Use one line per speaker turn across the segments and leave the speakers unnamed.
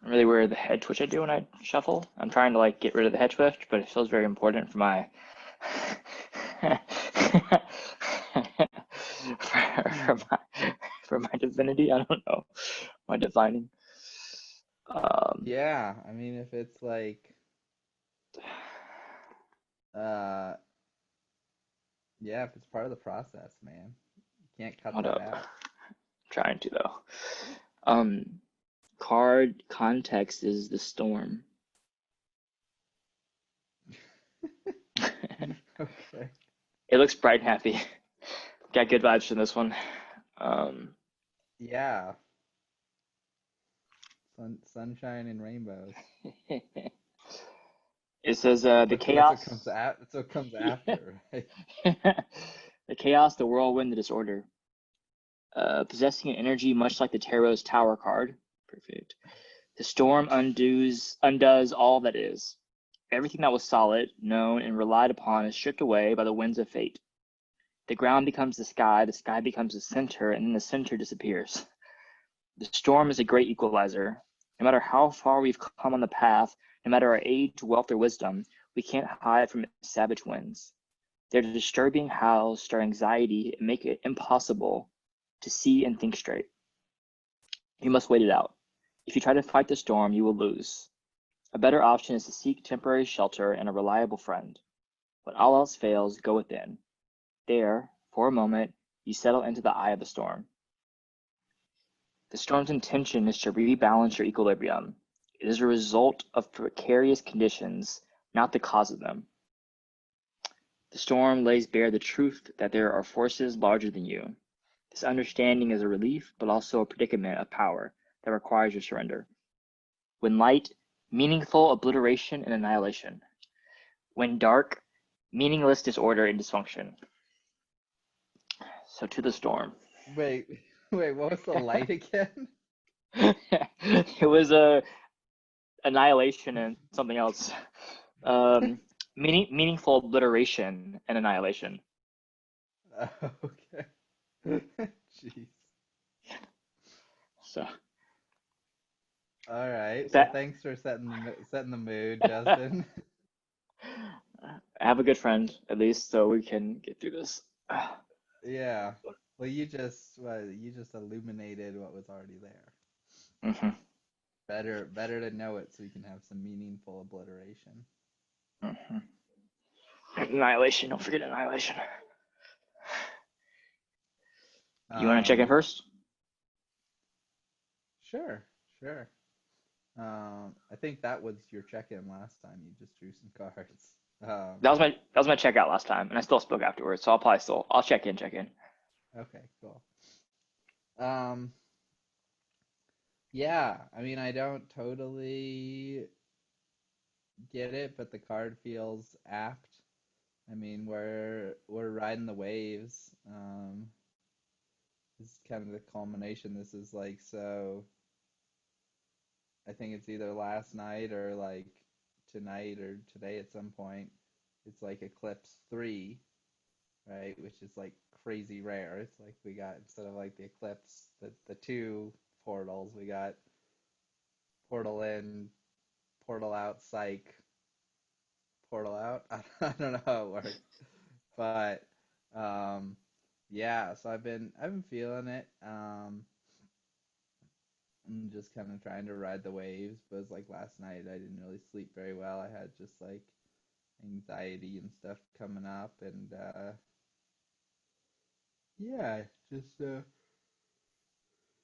don't really wear the head twitch I do when I shuffle. I'm trying to like get rid of the head twitch, but it feels very important for my for my divinity. I don't know, my divining. Um,
Yeah, I mean, if it's like, uh, yeah, if it's part of the process, man, you can't cut
Hold
that
up,
out.
trying to though. Um, Card context is the storm.
Okay.
It looks bright and happy. Got good vibes from this one. Um,
Yeah, sunshine and rainbows.
it says
That's
the
what that's what comes
chaos,
at that's what comes
yeah.
after, right?
The chaos, the whirlwind, the disorder. Possessing an energy much like the tarot's tower card. Perfect. The storm undoes all that is. Everything that was solid, known, and relied upon is stripped away by the winds of fate. The ground becomes the sky becomes the center, and then the center disappears. The storm is a great equalizer. No matter how far we've come on the path, no matter our age, wealth, or wisdom, we can't hide from its savage winds. Their disturbing howls stir anxiety and make it impossible to see and think straight. You must wait it out. If you try to fight the storm, you will lose. A better option is to seek temporary shelter and a reliable friend. When all else fails, go within. There, for a moment, you settle into the eye of the storm. The storm's intention is to rebalance your equilibrium. It is a result of precarious conditions, not the cause of them. The storm lays bare the truth that there are forces larger than you. This understanding is a relief, but also a predicament of power that requires your surrender. When light, meaningful obliteration and annihilation. When dark, meaningless disorder and dysfunction. So to the storm.
Wait, wait, what was the light again?
It was a annihilation and something else. Um, meaningful obliteration and annihilation.
Okay. Jeez.
So
All right. Well,
that
thanks for setting the mood, Justin.
have a good friend at least, so we can get through this.
Yeah. Well, you just illuminated what was already there.
Hmm.
Better to know it so we can have some meaningful obliteration.
Hmm. Annihilation. Don't forget annihilation. You want to check in
Um,
first?
sure, sure. I think that was your check-in last time. You just drew some cards.
That was my checkout last time, and I still spoke afterwards. So I'll check in. Check in.
Okay, cool. Um, yeah, I mean, I don't totally get it, but the card feels apt. I mean, we're riding the waves. This is kind of the culmination. This is like so. I think it's either last night or like tonight or today at some point. It's like Eclipse 3, right? Which is like crazy rare. It's like we got instead of like the Eclipse, the two portals, we got portal in, portal out, psych, portal out. I don't know how it works, but um, yeah. So I've been feeling it. I'm just kind of trying to ride the waves, but it's like last night I didn't really sleep very well. I had just like anxiety and stuff coming up, and yeah,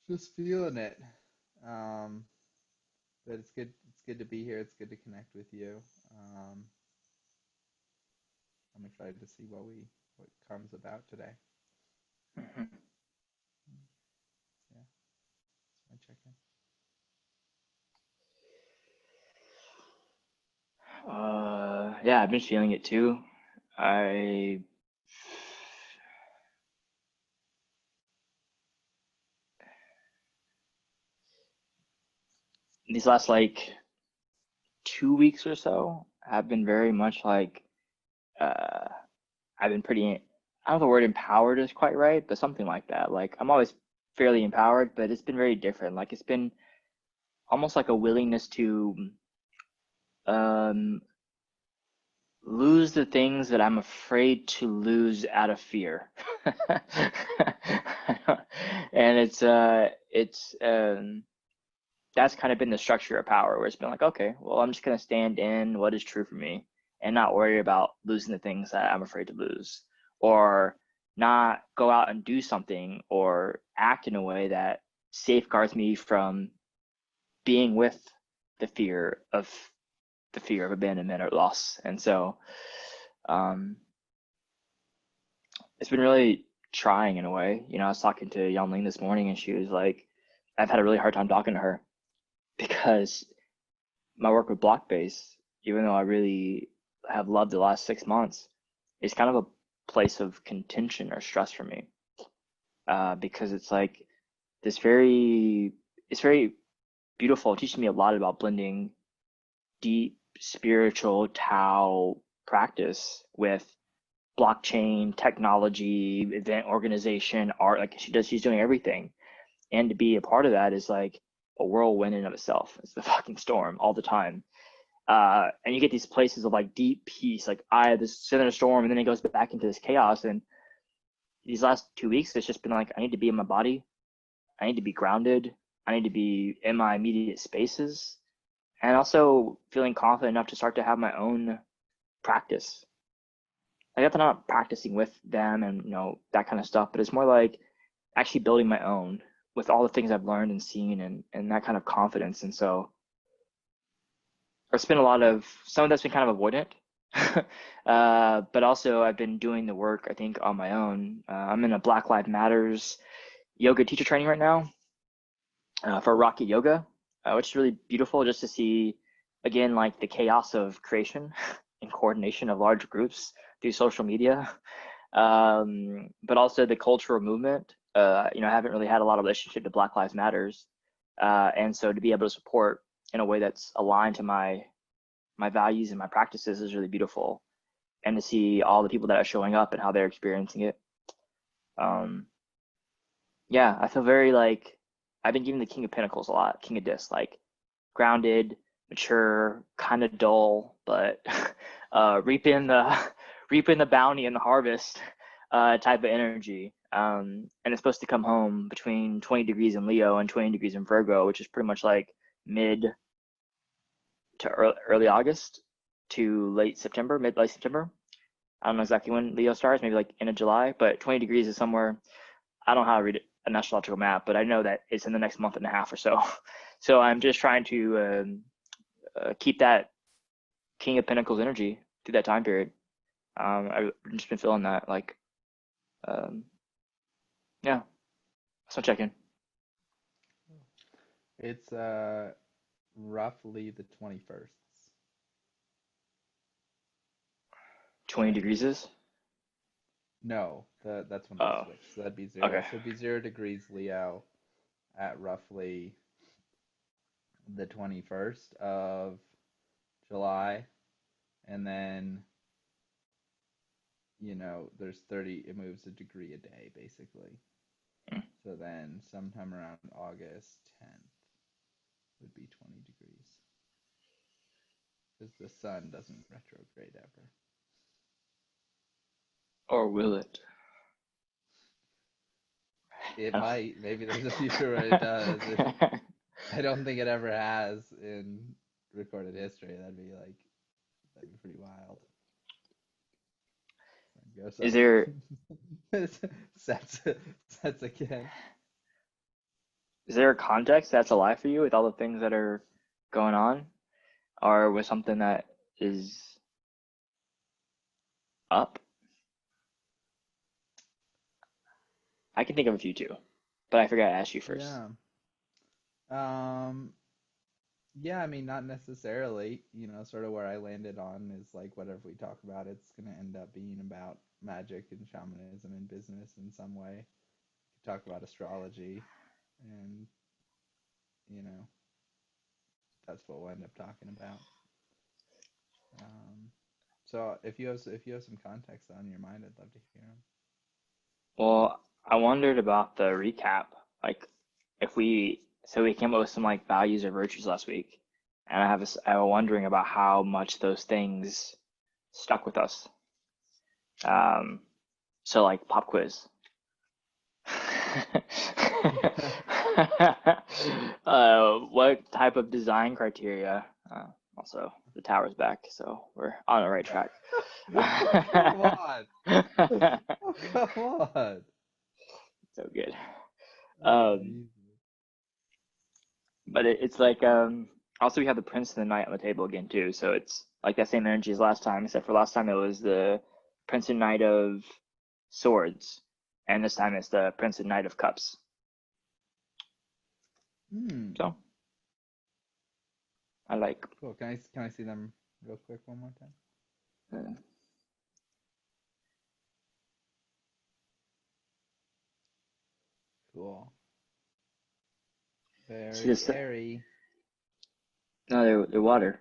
just feeling it. Um, but it's good. It's good to be here. It's good to connect with you. Um, I'm excited to see what comes about today.
Hmm.
Yeah, that's my check-in.
Yeah, I've been feeling it too. I these last like 2 weeks or so have been very much like uh, I've been pretty. I don't know if the word empowered is quite right, but something like that. Like I'm always fairly empowered, but it's been very different. Like it's been almost like a willingness to um, lose the things that I'm afraid to lose out of fear. And it's that's kind of been the structure of power where it's been like, okay, well, I'm just going to stand in what is true for me and not worry about losing the things that I'm afraid to lose, or not go out and do something or act in a way that safeguards me from being with the fear of abandonment or loss. And so um, it's been really trying in a way. I was talking to Yangling this morning, and she was like, I've had a really hard time talking to her because my work with Blockbase, even though I really have loved the last 6 months, is kind of a place of contention or stress for me, because it's like this it's very beautiful, teaching me a lot about blending deep spiritual Tao practice with blockchain technology, event organization, art. Like she's doing everything, and to be a part of that is like a whirlwind in of itself. It's the fucking storm all the time. And you get these places of like deep peace, like I have this center storm, and then it goes back into this chaos. And these last 2 weeks, it's just been like I need to be in my body, I need to be grounded, I need to be in my immediate spaces, and also feeling confident enough to start to have my own practice. I got to not practicing with them and that kind of stuff, but it's more like actually building my own with all the things I've learned and seen, and that kind of confidence. And so it's been a lot of some of that's been kind of avoidant. But also I've been doing the work, I think, on my own. I'm in a Black Lives Matters yoga teacher training right now, for Rocket Yoga, which is really beautiful just to see, again, like the chaos of creation and coordination of large groups through social media, but also the cultural movement. I haven't really had a lot of relationship to Black Lives Matters, and so to be able to support in a way that's aligned to my values and my practices is really beautiful, and to see all the people that are showing up and how they're experiencing it. Um, yeah, I feel very like I've been given the King of Pentacles a lot, King of Discs, like grounded, mature, kind of dull, but reaping the reaping the bounty and the harvest type of energy. And it's supposed to come home between 20 degrees in Leo and 20 degrees in Virgo, which is pretty much like mid to early August to late September, mid late September. I don't know exactly when Leo starts, maybe like end of July, but 20 degrees is somewhere. I don't know how to read an astrological map, but I know that it's in the next month and a half or so. So I'm just trying to keep that King of Pentacles energy through that time period. I've just been feeling that, like, um, yeah. So check in.
It's roughly the 21st.
20 degrees is?
No, that's when they
Oh,
switch. So that'd be zero.
okay.
So it'd be 0 degrees Leo at roughly the 21st of July. And then, there's 30, it moves a degree a day basically.
Mm.
So then sometime around August 10th would be 20 degrees. Because the sun doesn't retrograde ever.
Or will it?
It
I
might. Maybe there's a future where it does. I don't think it ever has in recorded history. That'd be pretty wild. Goes
Is
up.
there
Sets sets again.
is there a context that's alive for you with all the things that are going on, or with something that is up? I can think of a few too, but I forgot to ask you first.
Yeah. Um. Yeah. I mean, not necessarily. Sort of where I landed on is like whatever we talk about, it's gonna end up being about magic and shamanism and business in some way. Talk about astrology, and you know that's what we'll end up talking about. Um, so if you have some context on your mind, I'd love to hear them.
Well, I wondered about the recap. Like, if we So we came up with some like values or virtues last week, and I was wondering about how much those things stuck with us. Um, so like pop quiz. What type of design criteria? Also, the tower's back, so we're on the right track.
Oh, come on. Oh, come on.
So good. Um,
Amazing.
but it's like also we have the Prince of the Knight on the table again too, so it's like that same energy as last time, except for last time it was the Prince and Knight of Swords, and this time it's the Prince and Knight of Cups.
Hmm.
So I like.
Cool. Can I see them real quick one more time?
Uh,
Cool.
see
Very
this?
airy.
No, they're water.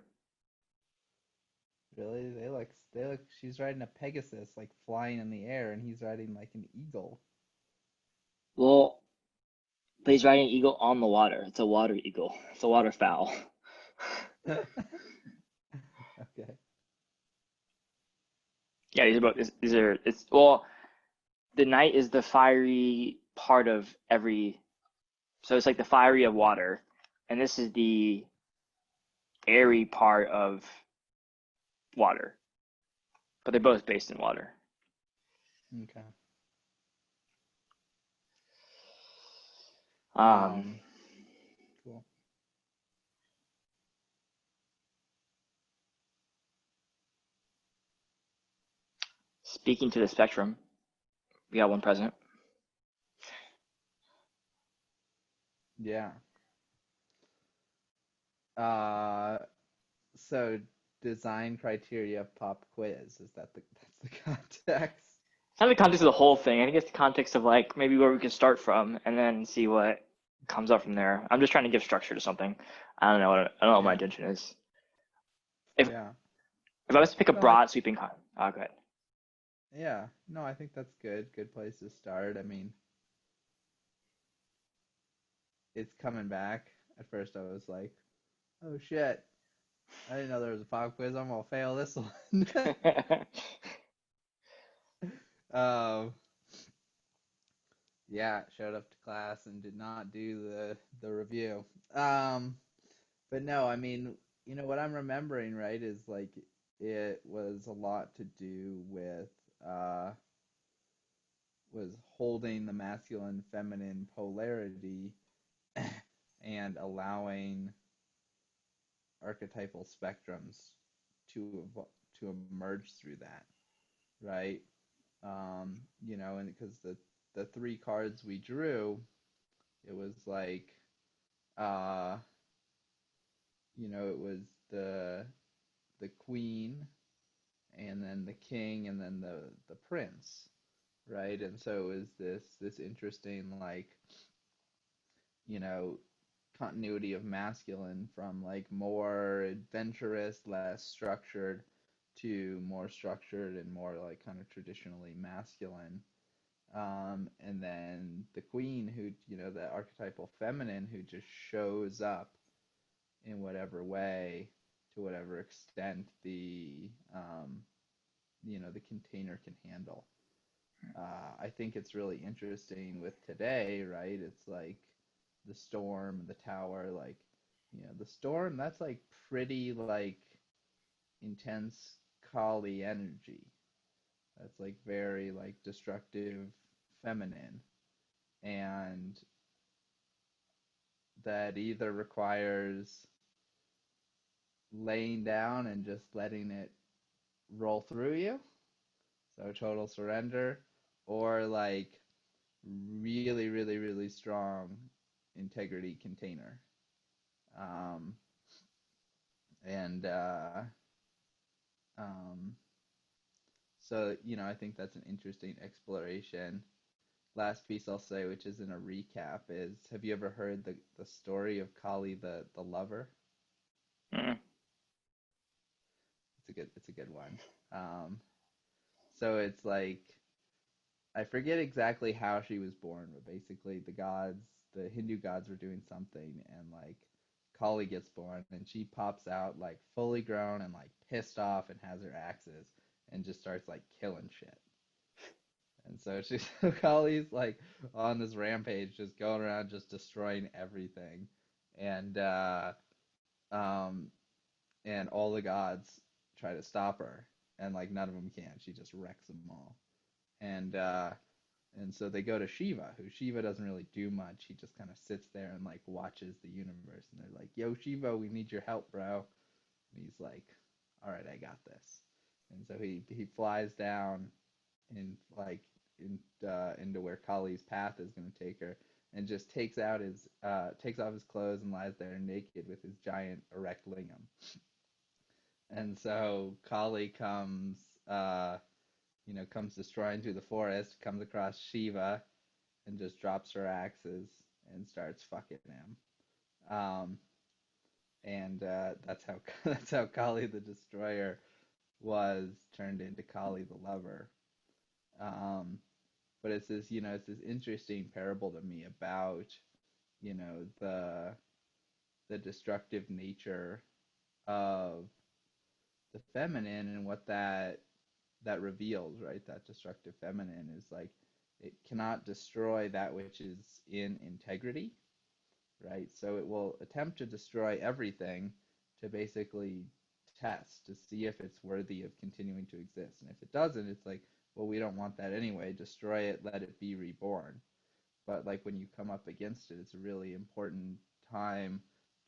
Really? They look she's riding a Pegasus like flying in the air and he's riding like an eagle.
Well, but he's riding an eagle on the water. It's a water eagle. It's a waterfowl.
Okay.
Yeah, these are it's well, the knight is the fiery part of every, so it's like the fiery of water, and this is the airy part of water, but they're both based in water.
Okay.
Um,
Um, cool.
Speaking to the spectrum, we got one president.
Yeah. Uh, so design criteria pop quiz. Is that that's the context?
It's not the context of the whole thing. I think it's the context of like maybe where we can start from and then see what comes up from there. I'm just trying to give structure to something. I don't know what my
Yeah.
intention is. If
Yeah.
if I was to pick a
No, I
broad sweeping go ahead.
yeah. No, I think that's good. Good place to start. I mean, it's coming back. At first I was like, "Oh shit. I didn't know there was a pop quiz. I'm gonna fail this one." Um, yeah, showed up to class and did not do the review. Um, but no, I mean, what I'm remembering, right, is like it was a lot to do with uh was holding the masculine feminine polarity and allowing archetypal spectrums to emerge through that, right? And because the three cards we drew, it was like uh it was the queen and then the king and then the prince, right? And so it was this interesting like you know continuity of masculine from like more adventurous, less structured to more structured and more like kind of traditionally masculine. And then the queen who, the archetypal feminine who just shows up in whatever way, to whatever extent the container can handle. I think it's really interesting with today, right? It's like the storm, the tower, like, the storm, that's like pretty like intense Kali energy. That's like very like destructive feminine. And that either requires laying down and just letting it roll through you, so total surrender, or like really, really, really strong integrity container. Um, and um, so, I think that's an interesting exploration. Last piece I'll say, which isn't a recap, is have you ever heard the story of Kali the lover?
Mm.
It's a good one. Um, so it's like I forget exactly how she was born, but basically the Hindu gods were doing something, and like Kali gets born, and she pops out like fully grown and like pissed off, and has her axes and just starts like killing shit. And so she's Kali's like on this rampage, just going around just destroying everything, and um and all the gods try to stop her, and like none of them can. She just wrecks them all, and so they go to Shiva, who Shiva doesn't really do much. He just kind of sits there and like watches the universe, and they're like, "Yo, Shiva, we need your help, bro." And he's like, "All right, I got this." And so he flies down in like into where Kali's path is going to take her, and just takes off his clothes and lies there naked with his giant erect lingam. And so Kali comes destroying through the forest, comes across Shiva, and just drops her axes and starts fucking him. And that's how that's how Kali the Destroyer was turned into Kali the Lover. Um, but it's this interesting parable to me about the destructive nature of the feminine, and what that reveals, right? That destructive feminine is like, it cannot destroy that which is in integrity, right? So it will attempt to destroy everything to basically test to see if it's worthy of continuing to exist. And if it doesn't, it's like, well, we don't want that anyway. Destroy it, let it be reborn. But like when you come up against it, it's a really important time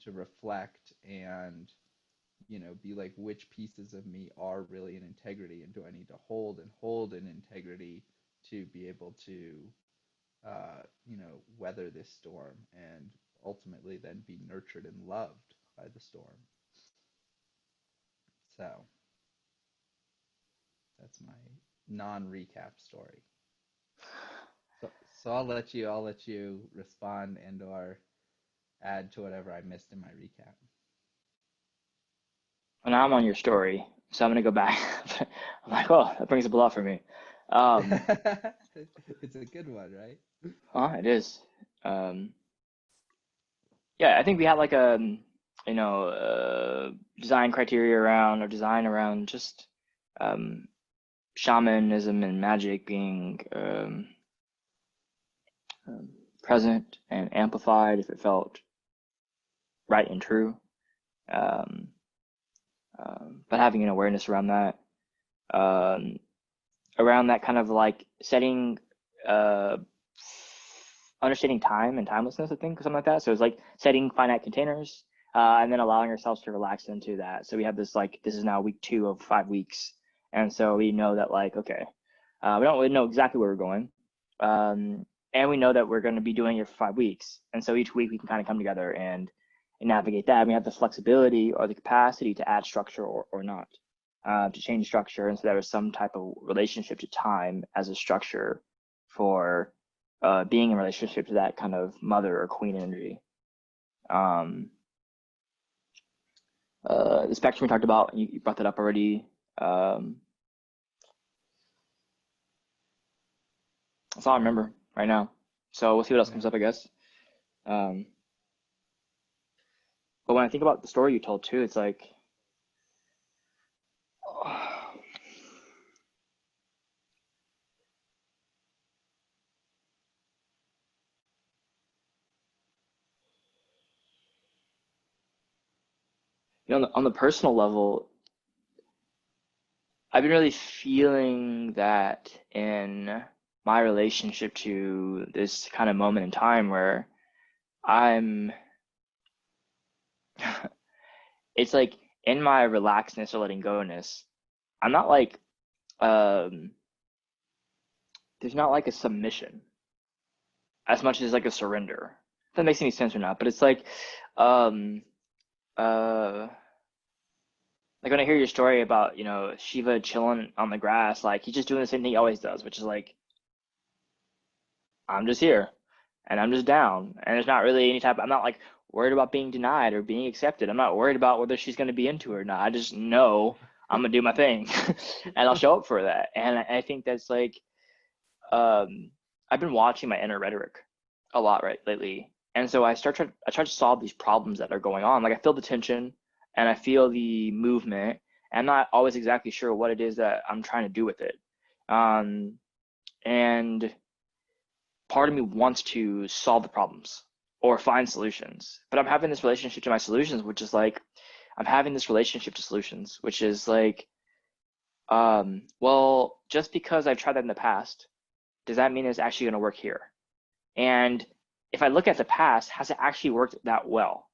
to reflect and be like, which pieces of me are really in integrity, and do I need to hold in integrity to be able to, weather this storm, and ultimately then be nurtured and loved by the storm. So that's my non-recap story. So I'll let you respond and or add to whatever I missed in my recap.
Well, now I'm on your story, so I'm gonna go back. I'm like, oh, that brings up a lot for me. Um,
It's a good one, right?
it is. Yeah, I think we had like a, design criteria around, or design around just um, shamanism and magic being um, present and amplified if it felt right and true. Um, but having an awareness um, around that kind of like setting, uh, understanding time and timelessness, I think, something like that. So it's like setting finite containers, and then allowing ourselves to relax into that. So we have this like, this is now week 2 of 5 weeks. And so we know that like, okay, we don't really know exactly where we're going. And we know that we're going to be doing it for 5 weeks. And so each week we can kind of come together and navigate that. And we have the flexibility or the capacity to add structure or not, to change structure. And so there is some type of relationship to time as a structure for being in relationship to that kind of mother or queen energy. Um, the spectrum we talked about, you brought that up already. That's all I remember right now. So we'll see what else
Yeah.
comes up, I guess. Um, but when I think about the story you told too, it's like, on the personal level, I've been really feeling that in my relationship to this kind of moment in time where I'm, it's like in my relaxedness or letting go-ness, I'm not like, um, there's not like a submission as much as like a surrender. If that makes any sense or not, but it's um, uh, like when I hear your story about, Shiva chilling on the grass, like he's just doing the same thing he always does, which is like, I'm just here and I'm just down. And there's not really I'm not like worried about being denied or being accepted. I'm not worried about whether she's going to be into it or not. I just know I'm going to do my thing and I'll show up for that. And I think that's like, I've been watching my inner rhetoric a lot right lately. And so I try to solve these problems that are going on. Like I feel the tension and I feel the movement. And I'm not always exactly sure what it is that I'm trying to do with it. Um, and part of me wants to solve the problems or find solutions. But I'm having this relationship to my solutions, which is like I'm having this relationship to solutions, which is like, well, just because I've tried that in the past, does that mean it's actually going to work here? And if I look at the past, has it actually worked that well?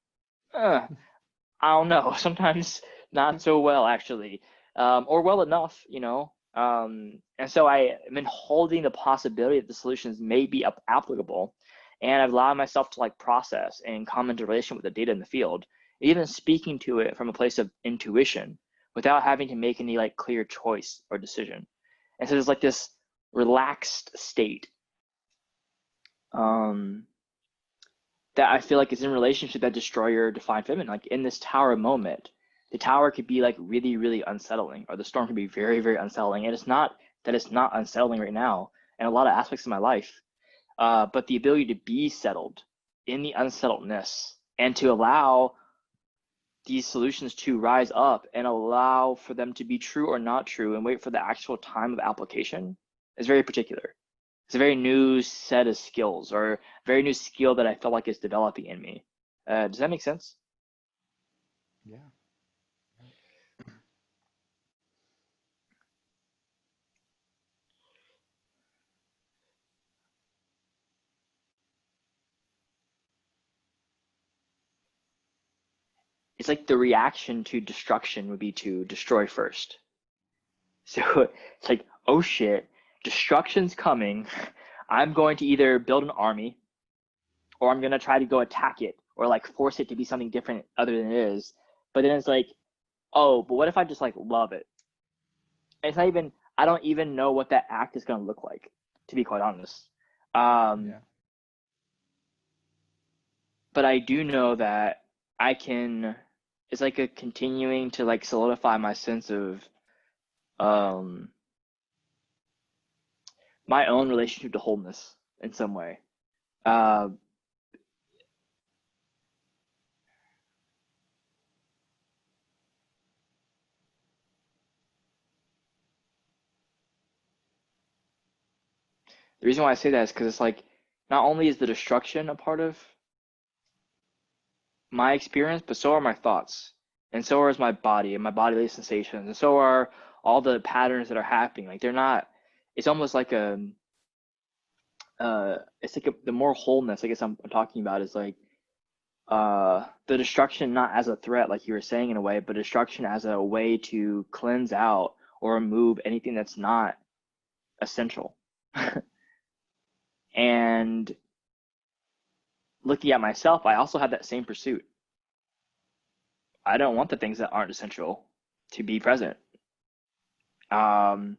I don't know. Sometimes not so well, actually, or well enough, you know. And so I am been holding the possibility that the solutions may be applicable, and I've allowed myself to like process and come into relation with the data in the field, even speaking to it from a place of intuition without having to make any like clear choice or decision. And so there's like this relaxed state um, that I feel like is in relationship to that destroyer defined feminine. Like in this tower moment, the tower could be like really, really unsettling, or the storm could be very, very unsettling. And it's not that it's not unsettling right now in a lot of aspects of my life, but the ability to be settled in the unsettledness and to allow these solutions to rise up and allow for them to be true or not true and wait for the actual time of application is very particular. It's a very new set of skills or very new skill that I feel like is developing in me. Does that make sense?
Yeah.
It's like the reaction to destruction would be to destroy first. So it's like, oh shit, destruction's coming. I'm going to either build an army or I'm going to try to go attack it or like force it to be something different other than it is. But then it's like, oh, but what if I just like love it? It's not even, I don't even know what that act is going to look like, to be quite honest. Um,
Yeah.
but I do know that I can, it's like a continuing to like solidify my sense of um, my own relationship to wholeness in some way. Uh, the reason why I say that is because it's like not only is the destruction a part of my experience, but so are my thoughts, and so is my body and my bodily sensations, and so are all the patterns that are happening. Like they're not. It's almost like it's like the more wholeness. I guess I'm talking about is like the destruction not as a threat, like you were saying in a way, but destruction as a way to cleanse out or remove anything that's not essential. And looking at myself, I also have that same pursuit. I don't want the things that aren't essential to be present. Um,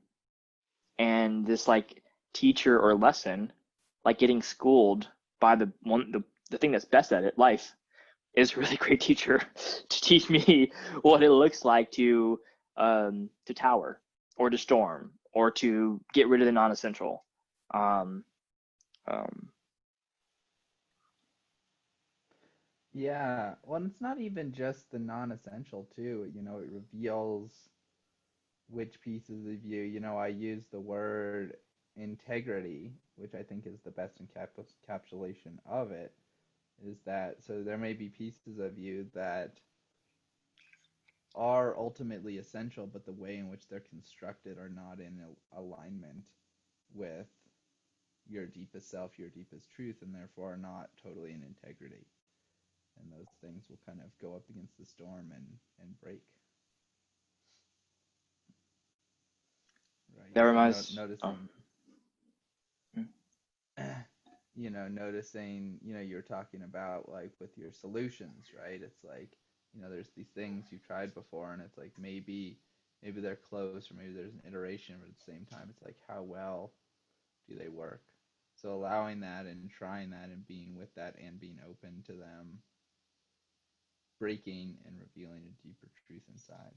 and this like teacher or lesson, like getting schooled by the thing that's best at it, life, is a really great teacher to teach me what it looks like to tower or to storm or to get rid of the non-essential. Um, um,
Yeah. Well, it's not even just the non-essential too. It reveals which pieces of you, I use the word integrity, which I think is the best encapsulation of it, is that so there may be pieces of you that are ultimately essential, but the way in which they're constructed are not in alignment with your deepest self, your deepest truth, and therefore are not totally in integrity. And those things will kind of go up against the storm and break, right?
that
So
reminds.
noticing,
Mm,
noticing, you're talking about like with your solutions, right? It's like, there's these things you've tried before, and it's like maybe they're close, or maybe there's an iteration, but at the same time, it's like how well do they work? So allowing that and trying that and being with that and being open to them breaking and revealing a deeper truth inside.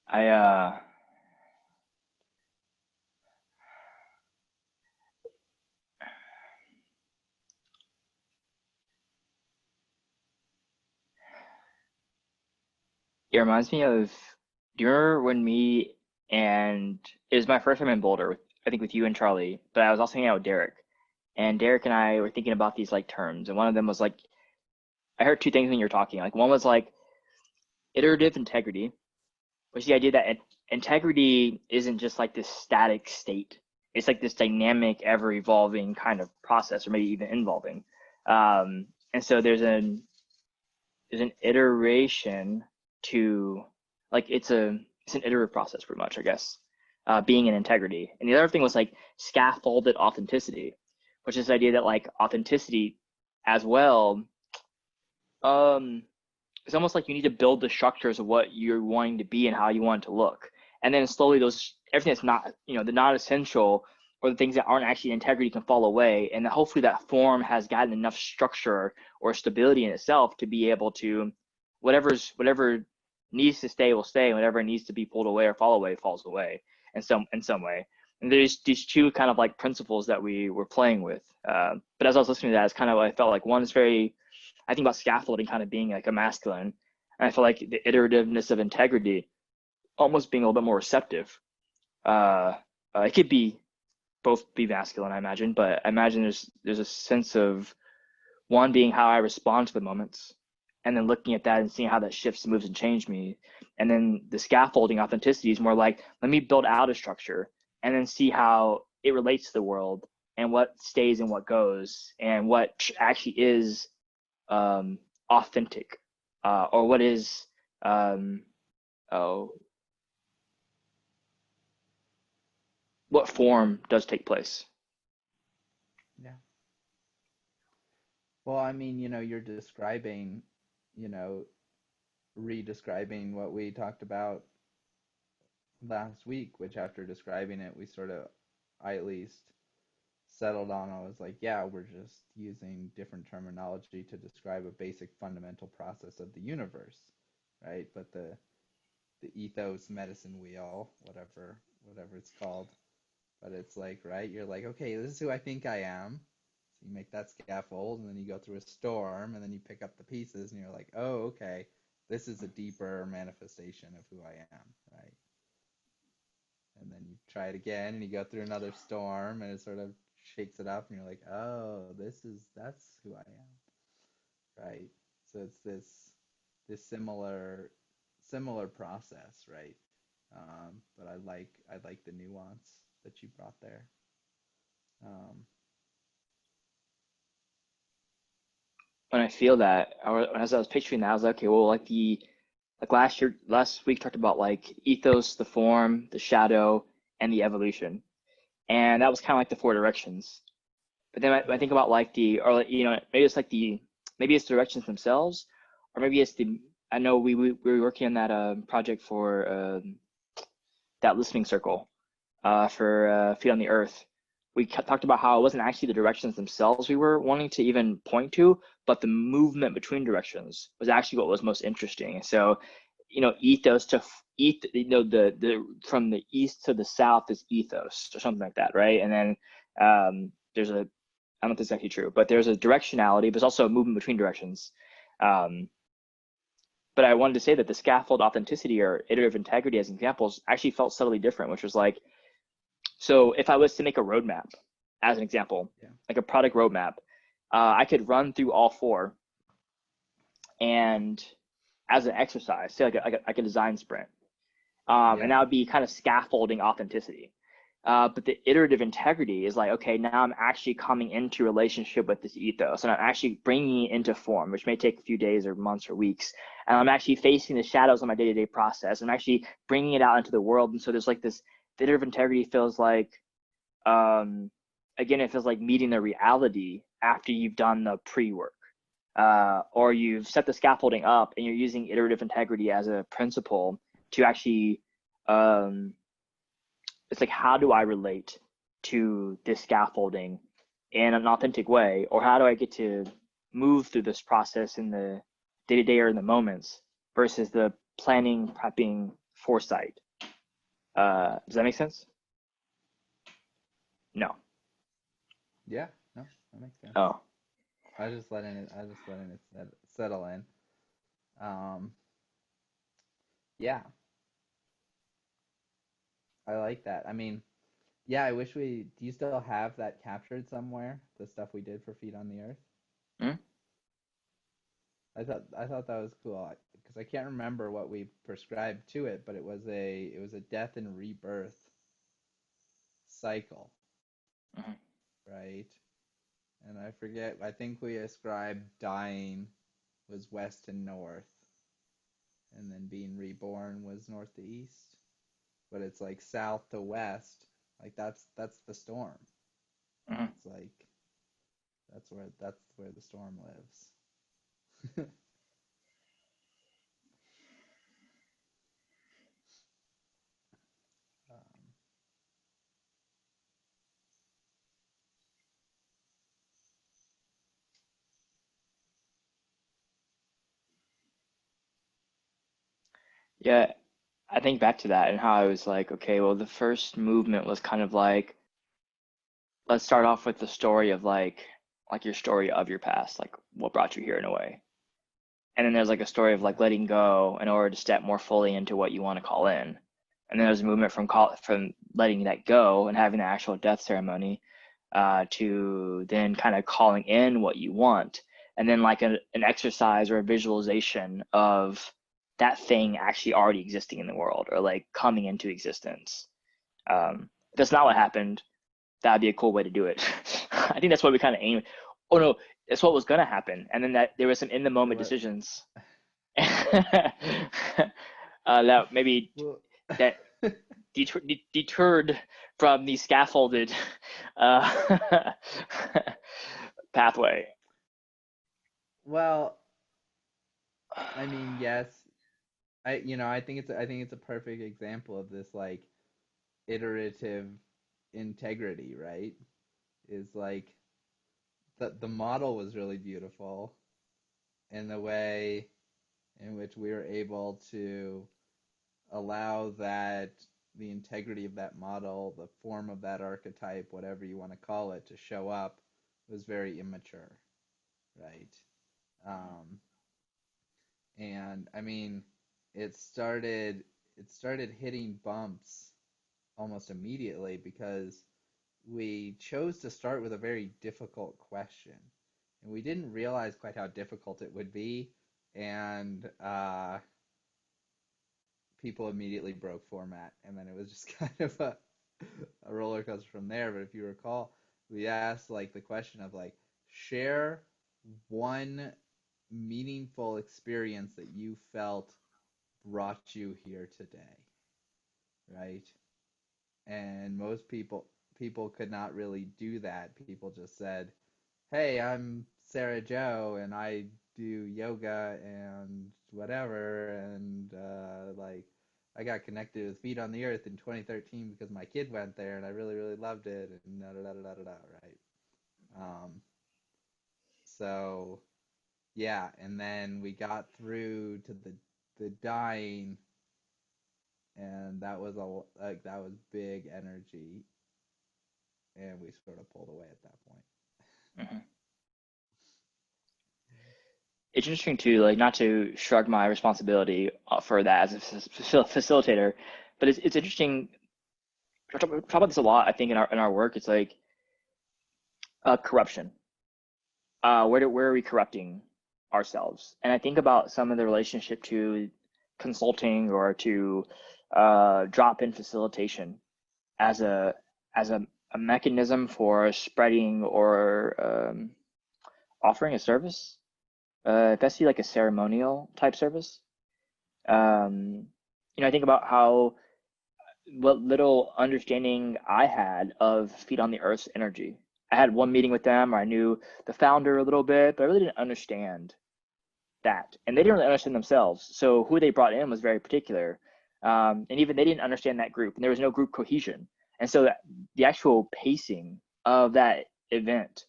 I It reminds me of, do you remember when me and it was my first time in Boulder with, I think with you and Charlie, but I was also hanging out with Derek. And Derek and I were thinking about these like terms, and one of them was like, I heard two things when you were talking. Like one was like iterative integrity, which is the idea that integrity isn't just like this static state. It's like this dynamic, ever evolving kind of process, or maybe even involving. And so there's an iteration to, like, it's an iterative process pretty much, I guess. Being in integrity. And the other thing was like scaffolded authenticity, which is the idea that like authenticity as well, um it's almost like you need to build the structures of what you're wanting to be and how you want it to look. And then slowly those, everything that's not, the not essential or the things that aren't actually integrity can fall away. And hopefully that form has gotten enough structure or stability in itself to be able to, whatever needs to stay will stay, and whatever needs to be pulled away or fall away falls away in some way. And there's these two kind of like principles that we were playing with. But as I was listening to that, it's kind of, I felt like one is very, I think about scaffolding kind of being like a masculine. And I feel like the iterativeness of integrity almost being a little bit more receptive. It could be both be masculine, I imagine, but I imagine there's a sense of one being how I respond to the moments, and then looking at that and seeing how that shifts, moves, and changes me. And then the scaffolding authenticity is more like, let me build out a structure and then see how it relates to the world and what stays and what goes and what actually is authentic, or what is um, oh, what form does take place.
Yeah. Well, I mean, you're describing, you know, redescribing what we talked about last week, which after describing it, we sort of, I at least settled on. I was like, yeah, we're just using different terminology to describe a basic fundamental process of the universe, right? But the ethos medicine wheel, whatever it's called, but it's like, right, you're like, okay, this is who I think I am. So you make that scaffold, and then you go through a storm, and then you pick up the pieces, and you're like, oh, okay, this is a deeper manifestation of who I am, right? And then you try it again, and you go through another storm, and it sort of shakes it up, and you're like, oh, that's who I am, right? So it's this similar process, right? But I like the nuance that you brought there. Um,
When I feel that, as I was picturing that, I was like, okay, well, like last week talked about like ethos, the form, the shadow, and the evolution, and that was kind of like the four directions. But then I
yeah,
think about like or like, maybe it's like maybe it's the directions themselves, or maybe it's the. I know we were working on that project for that listening circle, for Feet on the Earth. We talked about how it wasn't actually the directions themselves we were wanting to even point to, but the movement between directions was actually what was most interesting. So, ethos to the from the east to the south is ethos or something like that, right? And then there's a, I don't know if this is actually true, but there's a directionality, but there's also a movement between directions. Um, but I wanted to say that the scaffold authenticity or iterative integrity as examples actually felt subtly different, which was like, so if I was to make a roadmap, as an example,
yeah,
like a product roadmap, I could run through all four, and as an exercise, say like a design sprint, and
yeah,
that would be kind of scaffolding authenticity. But the iterative integrity is like, okay, now I'm actually coming into relationship with this ethos, and I'm actually bringing it into form, which may take a few days or months or weeks. And I'm actually facing the shadows of my day-to-day process. I'm actually bringing it out into the world. And so there's like this, the iterative integrity feels like, um, again, it feels like meeting the reality after you've done the pre-work, or you've set the scaffolding up and you're using iterative integrity as a principle to actually, um, it's like, how do I relate to this scaffolding in an authentic way, or how do I get to move through this process in the day to day or in the moments versus the planning, prepping, foresight. Does that make sense? No.
Yeah, no, that makes sense.
Oh.
I just letting it settle in. Um, yeah, I like that. I mean, yeah, I wish we. Do you still have that captured somewhere? The stuff we did for Feet on the Earth.
Hmm?
I thought that was cool because I can't remember what we prescribed to it, but it was a death and rebirth cycle,
Hmm.
right? And I forget. I think we ascribed dying was west and north, and then being reborn was north to east. But it's like south to west. Like that's the storm.
Hmm.
It's like that's where the storm lives. um,
Yeah, I think back to that and how I was like, okay, well, the first movement was kind of like, let's start off with the story of like your story of your past, like what brought you here in a way. And then there's like a story of like
yeah,
letting go in order to step more fully into what you want to call in. And then there's a movement from letting that go and having the actual death ceremony to then kind of calling in what you want. And then like an exercise or a visualization of that thing actually already existing in the world or like coming into existence. If that's not what happened, that'd be a cool way to do it. I think that's what we kind of aim. Oh no, that's what was gonna happen, and then that there was some in the moment
what
decisions that maybe
well
that deterred from the scaffolded uh, pathway.
well, I mean, yes. I think it's a perfect example of this like iterative integrity, right? Is like the model was really beautiful in the way in which we were able to allow that the integrity of that model, the form of that archetype, whatever you want to call it, to show up was very immature, right? Um, and I mean, it started it started hitting bumps almost immediately because we chose to start with a very difficult question, and we didn't realize quite how difficult it would be, and people immediately broke format, and then it was just kind of a roller coaster from there. But if you recall, we asked like the question of like share one meaningful experience that you felt brought you here today, right? And most people could not really do that. People just said, "Hey, I'm Sarah Joe, and I do yoga and whatever, and like I got connected with Feet on the Earth in 2013 because my kid went there, and I really really loved it, and da da da da da da," right? Um, so yeah, and then we got through to the dying, and that was that was big energy, and we sort of pulled away at that point.
Mhm. It's interesting too, like not to shrug my responsibility for that as a facilitator, but it's interesting. We talk about this a lot. I think in our work, it's like corruption. Where are we corrupting ourselves? And I think about some of the relationship to consulting or to drop-in facilitation as a mechanism for spreading or offering a service, especially like a ceremonial type service. Um, I think about how what little understanding I had of Feet on the Earth's energy. I had one meeting with them, or I knew the founder a little bit, but I really didn't understand that, and they didn't really understand themselves. So who they brought in was very particular, and even they didn't understand that group, and there was no group cohesion. And so the actual pacing of that event,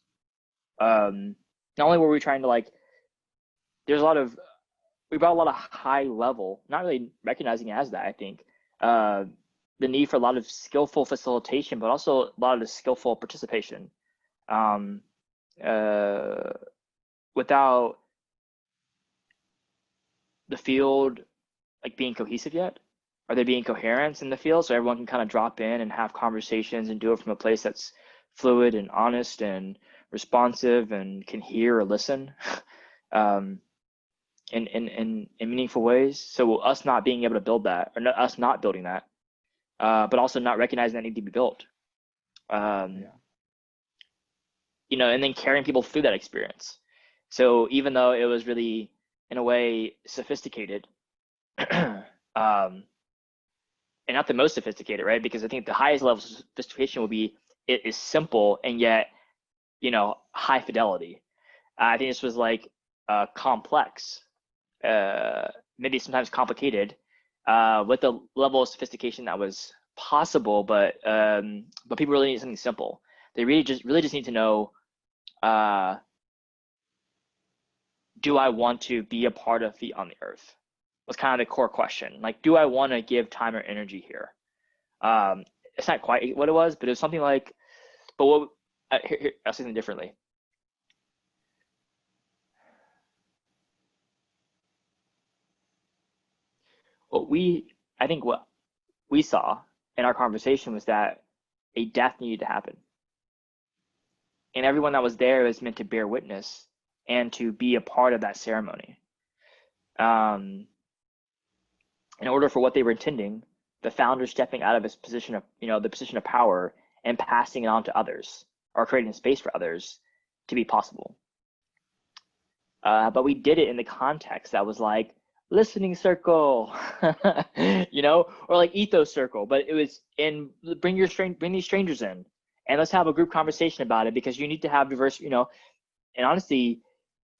not only were we trying to like, there's a lot of we brought a lot of high level, not really recognizing it as that, I think, uh, the need for a lot of skillful facilitation, but also a lot of skillful participation. Um, uh, Without the field like being cohesive yet? Are there being coherence in the field so everyone can kind of drop in and have conversations and do it from a place that's fluid and honest and responsive and can hear or listen um, in meaningful ways? So us not being able to build that, or us not building that, but also not recognizing that need to be built. Um,
Yeah.
and then carrying people through that experience. So even though it was really, in a way, sophisticated, um, and not the most sophisticated, right? Because I think the highest level of sophistication will be it is simple and yet, high fidelity. I think this was like complex, uh, maybe sometimes complicated, with the level of sophistication that was possible, but people really need something simple. They really just need to know, uh, do I want to be a part of Feet on the Earth? Was kind of the core question. Like, do I want to give time or energy here? Um, it's not quite what it was, but it was something like, but what, I'll say something differently. What we, I think what we saw in our conversation was that a death needed to happen. And everyone that was there was meant to bear witness and to be a part of that ceremony. Um, in order for what they were intending, the founder stepping out of his position of, the position of power and passing it on to others or creating space for others to be possible. But we did it in the context that was like listening circle, or like ethos circle. But it was in bring these strangers in, and let's have a group conversation about it because you need to have diverse, And honestly,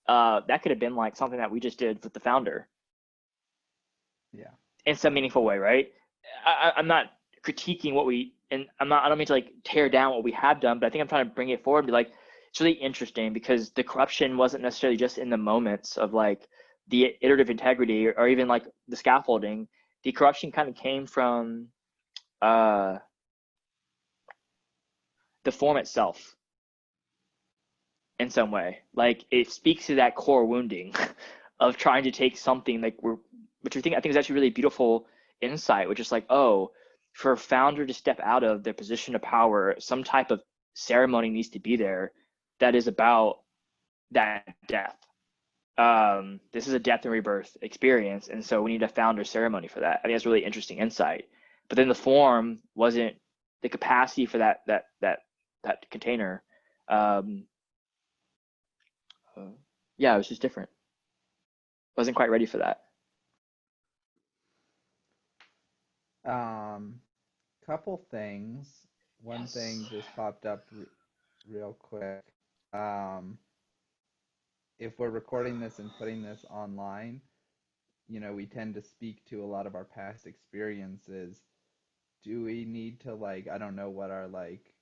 that could have been like something that we just did with the founder
Yeah.
in some meaningful way, right? I'm not critiquing what we, and I don't mean to like tear down what we have done, but I think I'm trying to bring it forward and be like, it's really interesting because the corruption wasn't necessarily just in the moments of like the iterative integrity or even like the scaffolding. The corruption kind of came from uh, the form itself in some way. Like it speaks to that core wounding of trying to take something like which I think is actually really beautiful insight, which is like, oh, for a founder to step out of their position of power, some type of ceremony needs to be there that is about that death. This is a death and rebirth experience, and so we need a founder ceremony for that. I think that's really interesting insight. But then the form wasn't the capacity for that container. Um, yeah, it was just different. Wasn't quite ready for that.
Um, Couple things. One thing
Yes.
just popped up real quick. Um, if we're recording this and putting this online, we tend to speak to a lot of our past experiences. Do we need to like, I don't know what our like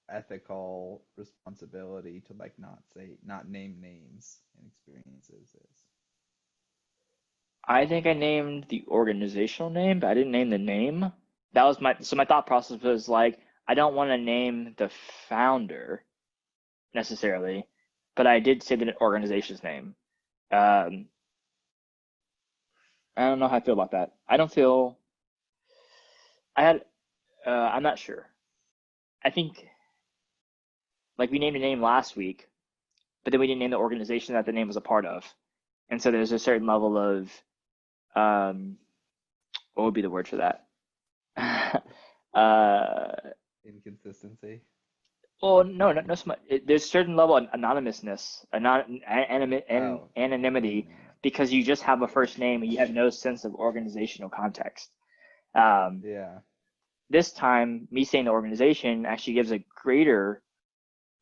ethical responsibility to like not name names and experiences is?
I think I named the organizational name, but I didn't name the name. That was my thought process was like, I don't want to name the founder necessarily, but I did say the organization's name. Um, I don't know how I feel about that. I don't feel I had, I'm not sure. I think like we named a name last week, but then we didn't name the organization that the name was a part of. And so there's a certain level of, um, what would be the word for that? uh,
Inconsistency.
Well, no, no, so much. There's a certain level of anonymousness,
Oh,
anonymity,
anonymity.
because you just have a first name and you have no sense of organizational context. Um,
Yeah.
this time, me saying the organization actually gives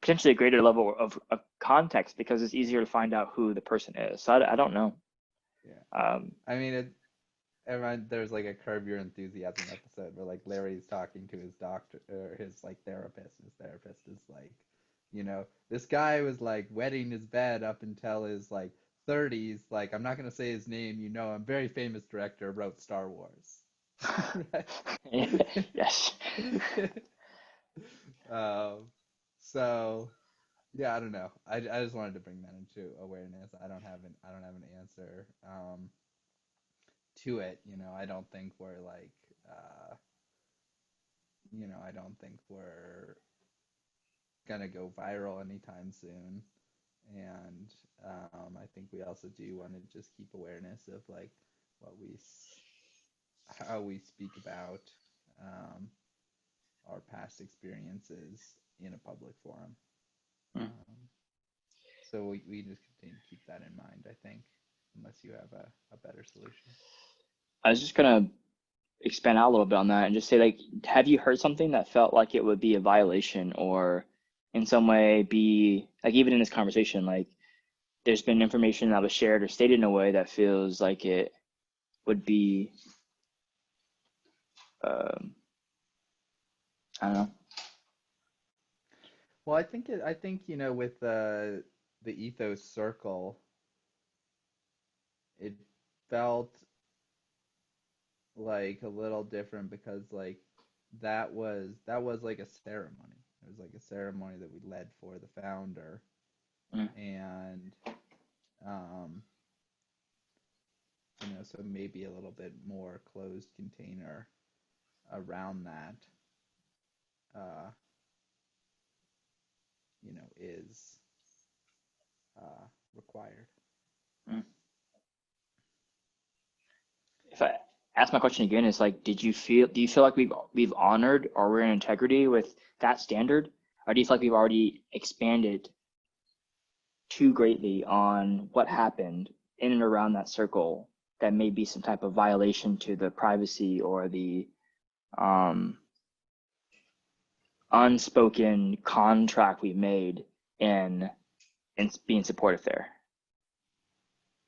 potentially a greater level of context because it's easier to find out who the person is. So I don't know.
Yeah.
Um,
I mean, there's like a Curb Your Enthusiasm episode where like Larry's talking to his doctor or his like therapist. His therapist is like, this guy was like wetting his bed up until his like 30s. Like, I'm not gonna say his name. I'm very famous director, wrote Star Wars. Right.
Yes.
um, so yeah, I don't know. I just wanted to bring that into awareness. I don't have an answer to it. I don't think we're like I don't think we're gonna go viral anytime soon. And I think we also do want to just keep awareness of like what how we speak about um, our past experiences in a public forum.
Mm.
Um, so we just continue to keep that in mind, I think, unless you have a better solution.
I was just gonna expand out a little bit on that and just say, like, have you heard something that felt like it would be a violation or in some way be like, even in this conversation, like there's been information that was shared or stated in a way that feels like it would be, um, I don't know.
Well, I think with the ethos circle, it felt like a little different because like that was like a ceremony. It was like a ceremony that we led for the founder,
Mm,
and um, so maybe a little bit more closed container around that, uh, is required.
mm. If I ask my question again, it's like, do you feel like we've honored or we're in integrity with that standard, or do you feel like we've already expanded too greatly on what happened in and around that circle that may be some type of violation to the privacy or the um, unspoken contract we made in being supportive there?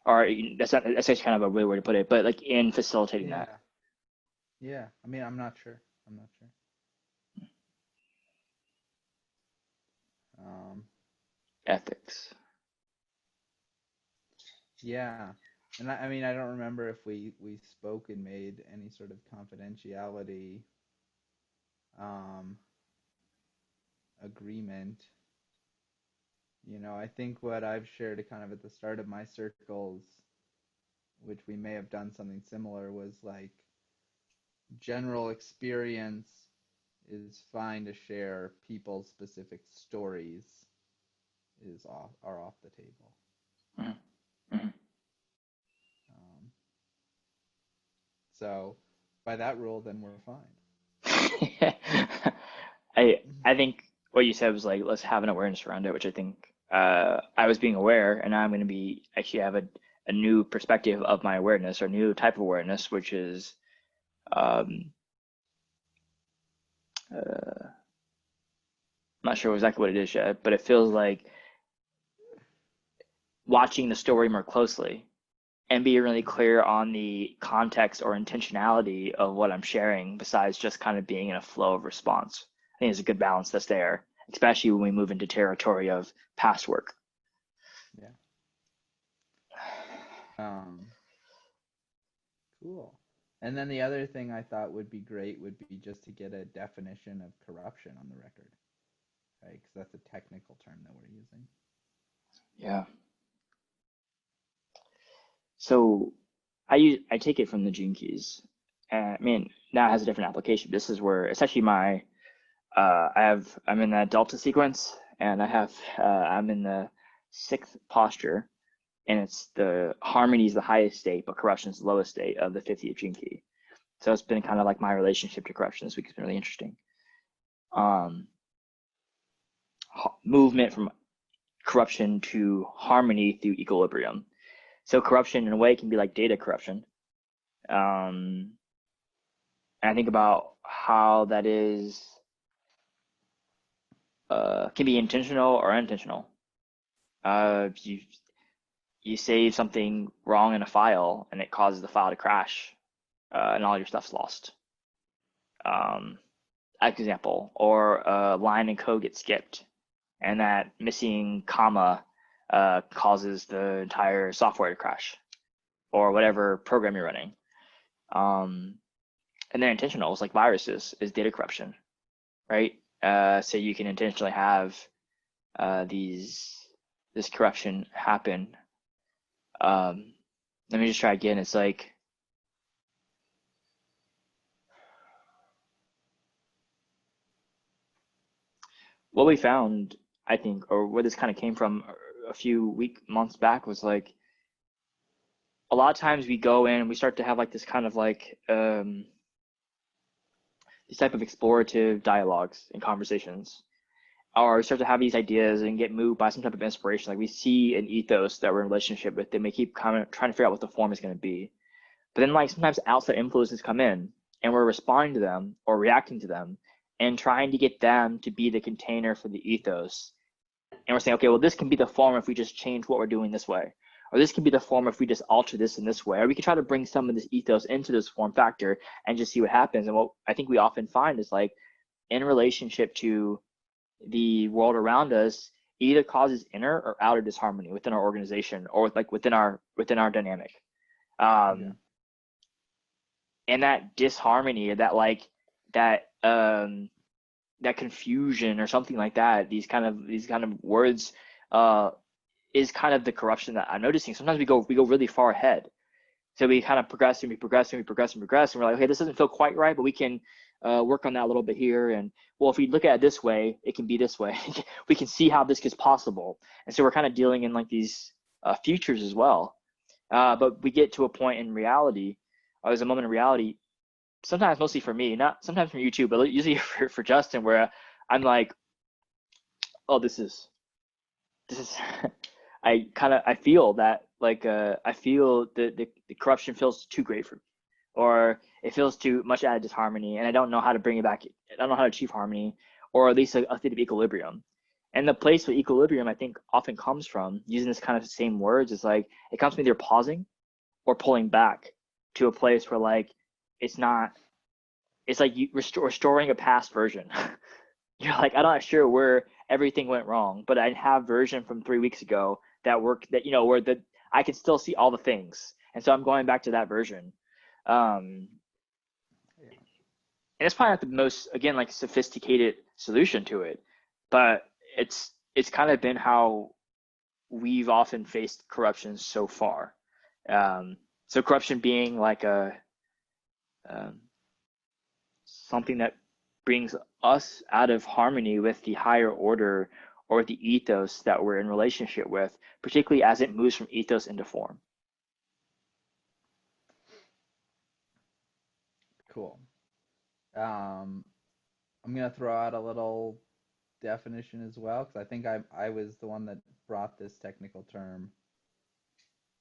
Or that's actually kind of a weird way to put it, but like in facilitating that
Yeah, yeah. I mean, I'm not sure. I'm not sure. Um,
ethics.
yeah, and I mean, I don't remember if we spoke and made any sort of confidentiality um, agreement. I think what I've shared kind of at the start of my circles, which we may have done something similar, was like general experience is fine to share. People's specific stories are off the table.
Mhm, mhm.
Um, so by that rule, then we're fine.
I think what you said was like, let's have an awareness around it, which I think I was being aware, and now I'm going to be actually have a new perspective of my awareness or new type of awareness, which is um, I'm not sure exactly what it is yet, but it feels like watching the story more closely and being really clear on the context or intentionality of what I'm sharing, besides just kind of being in a flow of response. I think there's a good balance that's there, especially when we move into territory of past work.
Yeah. Um, cool. And then the other thing I thought would be great would be just to get a definition of corruption on the record, right? Because that's a technical term that we're using.
Yeah. So I take it from the Gene Keys. I mean, now it has a different application. This is where it's actually my I'm in that delta sequence, and I'm in the sixth posture, and it's the harmony is the highest state, but corruption is the lowest state of the 50th Gene Key. So it's been kind of like my relationship to corruption this week. It's been really interesting. Um, movement from corruption to harmony through equilibrium. So corruption in a way can be like data corruption. And I think about how that is can be intentional or unintentional. You save something wrong in a file and it causes the file to crash, and all your stuff's lost. Um, example, or a line in code gets skipped and that missing comma causes the entire software to crash or whatever program you're running. Um, and they're intentional. It's like viruses is data corruption, right? So you can intentionally have this corruption happen. Let me just try again. It's like what we found, I think, or where this kind of came from a few months back was like a lot of times we go in and we start to have like this kind of like these type of explorative dialogues and conversations, or we start to have these ideas and get moved by some type of inspiration. Like we see an ethos that we're in a relationship with, and we keep kind of trying to figure out what the form is going to be. But then like sometimes outside influences come in and we're responding to them or reacting to them and trying to get them to be the container for the ethos. And we're saying, okay, well, this can be the form if we just change what we're doing this way. Or this can be the form if we just alter this in this way. Or we can try to bring some of this ethos into this form factor and just see what happens. And what I think we often find is like in relationship to the world around us, either causes inner or outer disharmony within our organization or like within our dynamic.
Yeah.
And that disharmony, that like that confusion or something like that, these kind of words is kind of the corruption that I'm noticing. Sometimes we go really far ahead. So we kind of progress and we progress and we progress and progress, and we're like, okay, this doesn't feel quite right, but we can work on that a little bit here. And well, if we look at it this way, it can be this way. We can see how this is possible. And so we're kind of dealing in like these futures as well. But we get to a point in reality, or there's a moment in reality, sometimes mostly for me, not sometimes for you too, but usually for Justin, where I'm like, oh, this is I feel that like I feel the corruption feels too great for me, or it feels too much out of disharmony, and I don't know how to bring it back. I don't know how to achieve harmony, or at least a state of equilibrium. And the place where equilibrium I think often comes from, using this kind of same words, is like it comes from either pausing or pulling back to a place where like it's not. It's like you restoring a past version. You're like, I'm not sure where everything went wrong, but I have version from 3 weeks ago that worked, that where the I can still see all the things, and so I'm going back to that version. Um,
Yeah.
and it's probably not the most, again, like sophisticated solution to it, but it's kind of been how we've often faced corruption so far. So corruption being like a um, something that brings us out of harmony with the higher order or the ethos that we're in relationship with, particularly as it moves from ethos into form.
Cool. Um, I'm gonna throw out a little definition as well because I think I was the one that brought this technical term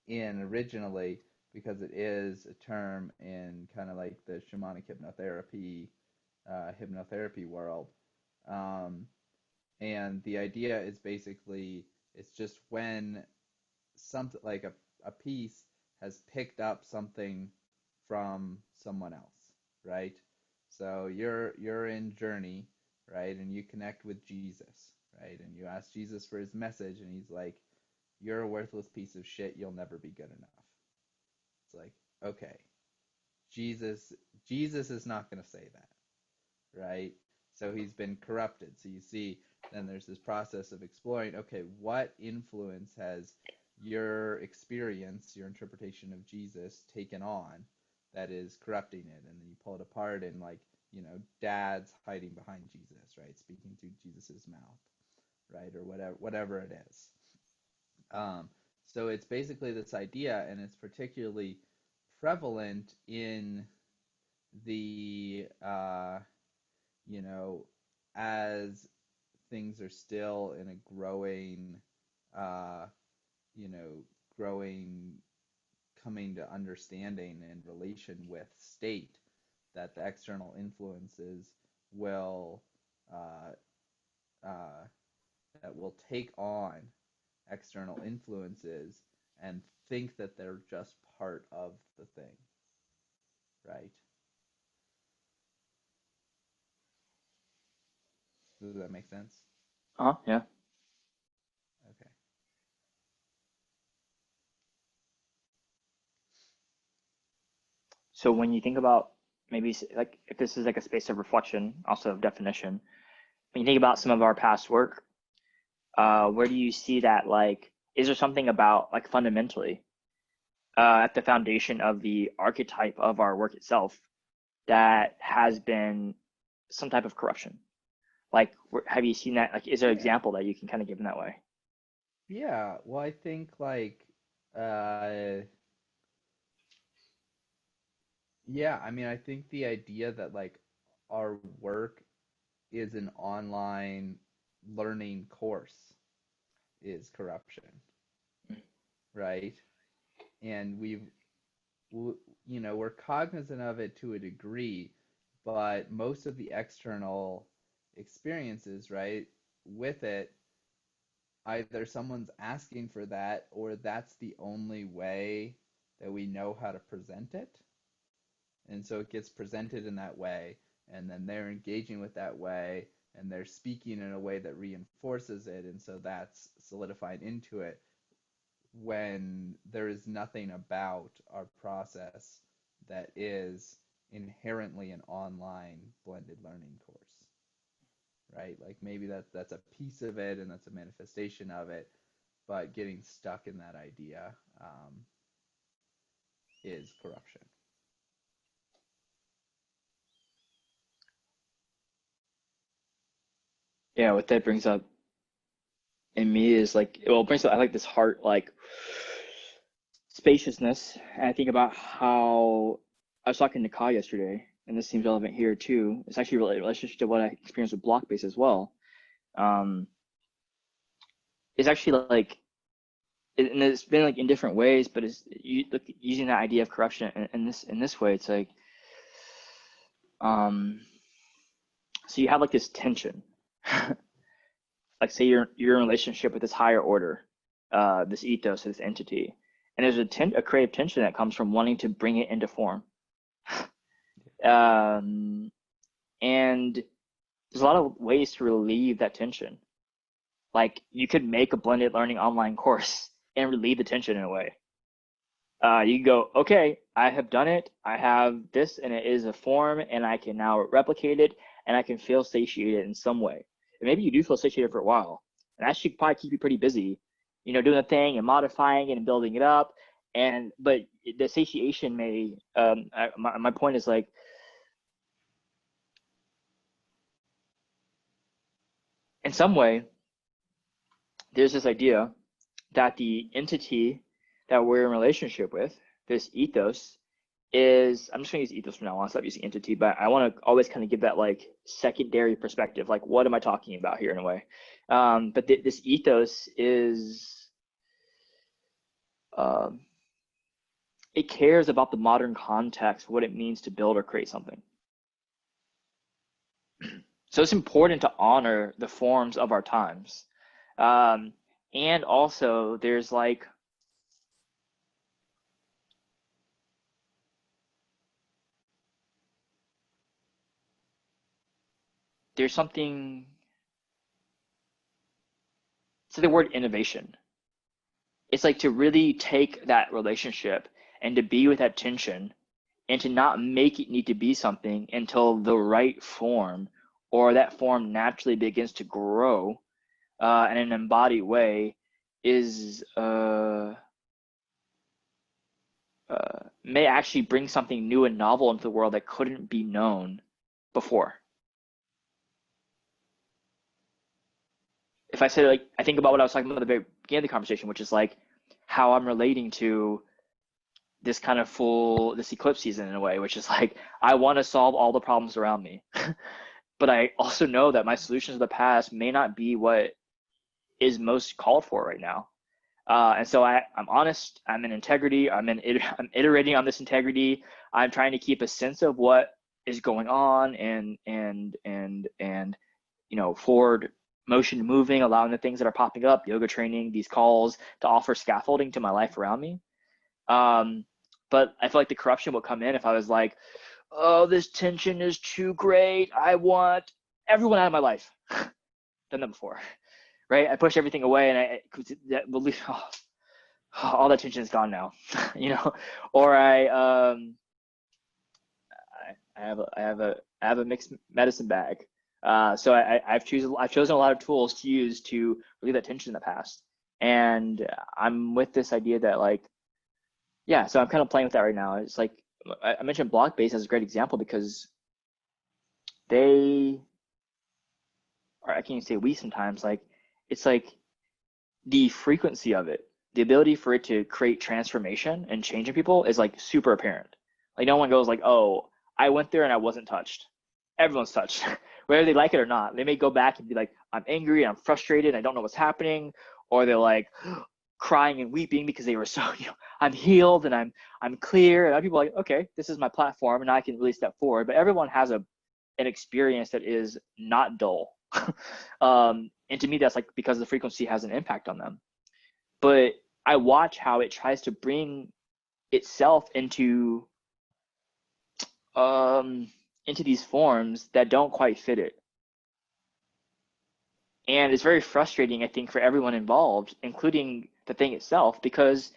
in originally because it is a term in kind of like the shamanic hypnotherapy world. Um, and the idea is basically it's just when something like a piece has picked up something from someone else, right? So you're in journey, right? And you connect with Jesus, right? And you ask Jesus for his message and he's like, "You're a worthless piece of shit. You'll never be good enough." It's like, "Okay. Jesus Jesus is not going to say that, right? So he's been corrupted. So you see, then there's this process of exploring, okay, what influence has your experience, your interpretation of Jesus taken on that is corrupting it? And then you pull it apart and like, dad's hiding behind Jesus, right? Speaking through Jesus's mouth, right? Or whatever it is. So it's basically this idea, and it's particularly prevalent in the you know, as things are still in a uh, you know, growing, coming to understanding in relation with state, that the external influences will, uh, uh, that will take on external influences and think that they're just part of the thing, right? Does that make sense?
Yeah.
Okay.
So when you think about maybe like if this is like a space of reflection, also of definition, when you think about some of our past work, where do you see that, like, is there something about, like, fundamentally at the foundation of the archetype of our work itself that has been some type of corruption? Like, have you seen that? Like, is there an
Yeah.
example that you can kind of give in that way?
Yeah. Well, I think like uh yeah, I mean, I think the idea that like our work is an online learning course is corruption, right? And we're cognizant of it to a degree, but most of the external experiences, right, with it, either someone's asking for that or that's the only way that we know how to present it. And so it gets presented in that way, and then they're engaging with that way, and they're speaking in a way that reinforces it, and so that's solidified into it when there is nothing about our process that is inherently an online blended learning course, right? Like maybe that's a piece of it and that's a manifestation of it, but getting stuck in that idea is corruption.
Yeah, what that brings up in me is like, well, it brings up, I like this heart, like, spaciousness. And I think about how I was talking to Kai yesterday, and this seems relevant here too. It's actually related relationship to what I experienced with Blockbase as well. Um, it's actually like, and it's been like in different ways, but it's look, using that idea of corruption in this way. It's like, um, so you have like this tension, like say you're in a relationship with this higher order, this ethos, this entity, and there's a creative tension that comes from wanting to bring it into form. Um, and there's a lot of ways to relieve that tension. Like you could make a blended learning online course and relieve the tension in a way. You can go, okay, I have done it. I have this, and it is a form, and I can now replicate it, and I can feel satiated in some way. And maybe you do feel satiated for a while, and that should probably keep you pretty busy, doing a thing and modifying it and building it up. But the satiation may, my point is like, in some way, there's this idea that the entity that we're in relationship with, this ethos, is, I'm just gonna use ethos from now on, stop using entity, but I want to always kind of give that like secondary perspective, like what am I talking about here in a way. But this ethos is, um, it cares about the modern context, what it means to build or create something. So it's important to honor the forms of our times. Um, and also there's like, there's something, it's the word innovation. It's like to really take that relationship and to be with that tension and to not make it need to be something until the right form or that form naturally begins to grow in an embodied way is may actually bring something new and novel into the world that couldn't be known before. If I say, like, I think about what I was talking about at the very beginning of the conversation, which is like how I'm relating to this kind of this eclipse season in a way, which is like I want to solve all the problems around me, but I also know that my solutions of the past may not be what is most called for right now. And so I'm honest. I'm in integrity. I'm iterating on this integrity. I'm trying to keep a sense of what is going on and forward motion moving, allowing the things that are popping up, yoga training, these calls to offer scaffolding to my life around me. But I feel like the corruption would come in if I was like, oh, this tension is too great. I want everyone out of my life. Done that before, right? I push everything away, and all that tension is gone now, Or I have a mixed medicine bag. So I've chosen a lot of tools to use to relieve that tension in the past, and I'm with this idea that like yeah. So I'm kind of playing with that right now. It's like I mentioned block based as a great example because they, or I can't even say we sometimes like it's like the frequency of it, the ability for it to create transformation and change in people is like super apparent. Like no one goes like, "Oh, I went there and I wasn't touched." Everyone's touched, whether they like it or not. They may go back and be like, "I'm angry, I'm frustrated, I don't know what's happening," or they're like crying and weeping because they were so, I'm healed and I'm clear. And other people are like, "Okay, this is my platform, and I can really step forward." But everyone has an experience that is not dull. And to me, that's like because the frequency has an impact on them. But I watch how it tries to bring itself um, into these forms that don't quite fit it. And it's very frustrating, I think, for everyone involved, including the thing itself, because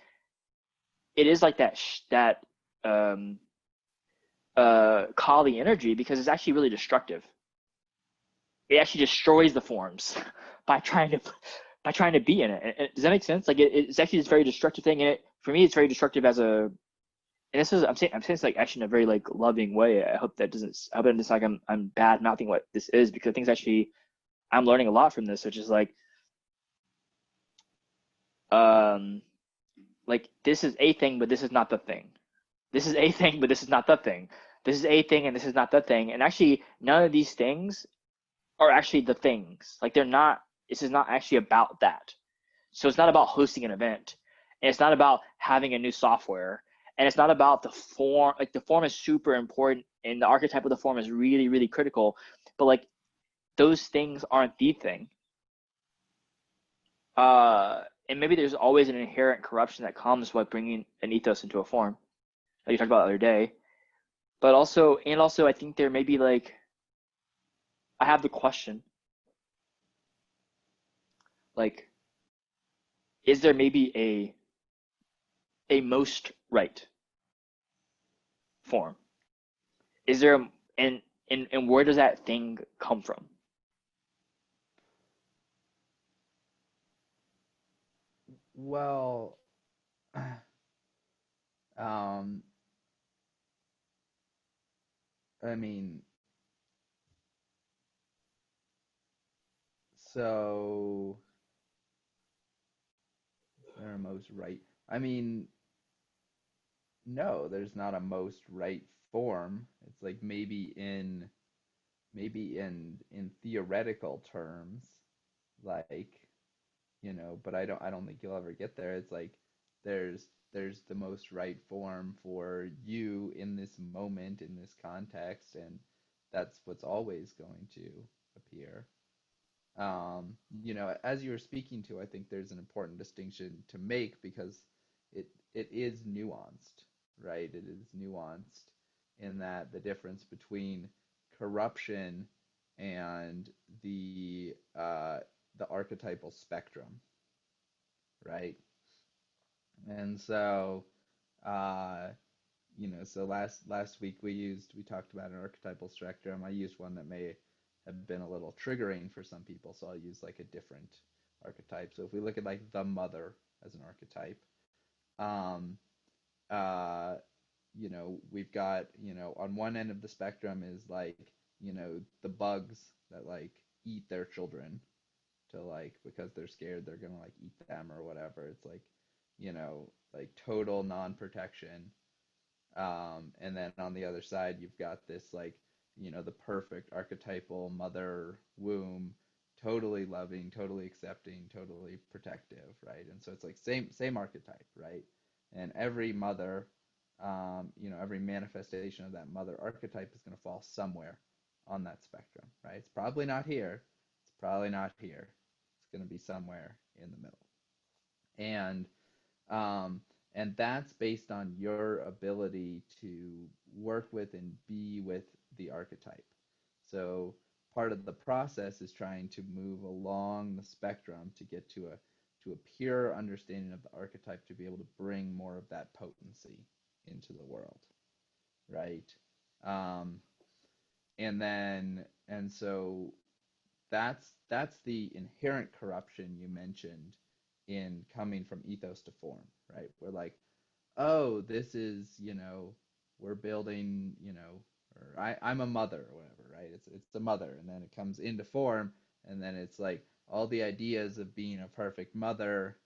it is like that um, Kali energy, because it's actually really destructive. It actually destroys the forms by trying to be in it. Does that make sense? Like it's actually this very destructive thing, and for me, it's very destructive as a. And this is I'm saying it's like actually in a very like loving way. I hope that doesn't. I hope it doesn't like I'm bad mouthing what this is because I think it's actually I'm learning a lot from this, which is um like this is a thing, but this is not the thing. This is a thing, but this is not the thing. This is a thing, and this is not the thing. And actually, none of these things are actually the things. Like they're not. This is not actually about that. So it's not about hosting an event, and it's not about having a new software, and it's not about the form. Like the form is super important, and the archetype of the form is really, really critical. But like those things aren't the thing. And maybe there's always an inherent corruption that comes with bringing an ethos into a form, like you talked about the other day. But also, I think there may be like I have the question, like, is there maybe a most right form? Is there and where does that thing come from?
Well, um, I mean, so there are most right. I mean, no, there's not a most right form. It's like maybe in theoretical terms, like, but I don't think you'll ever get there. It's like there's the most right form for you in this moment, in this context, and that's what's always going to appear. As you were speaking to, I think there's an important distinction to make because it is nuanced, right? It is nuanced in that the difference between corruption and the archetypal spectrum, right? And so, uh, so last week we talked about an archetypal spectrum. I used one that may have been a little triggering for some people, so I'll use like a different archetype. So if we look at like the mother as an archetype, um, uh, we've got, on one end of the spectrum is like, the bugs that like eat their children to like because they're scared they're gonna like eat them or whatever. It's like, like total non-protection. And then on the other side, you've got this like, the perfect archetypal mother womb, totally loving, totally accepting, totally protective, right? And so it's like same archetype, right? And every mother, every manifestation of that mother archetype is going to fall somewhere on that spectrum, right? It's probably not here. It's probably not here. It's going to be somewhere in the middle. And um, and that's based on your ability to work with and be with the archetype. So part of the process is trying to move along the spectrum to get to a pure understanding of the archetype to be able to bring more of that potency into the world, right? And so that's the inherent corruption you mentioned in coming from ethos to form, right? We're like, oh, this is, we're building, or I'm a mother or whatever, right? It's a mother, and then it comes into form, and then it's like all the ideas of being a perfect mother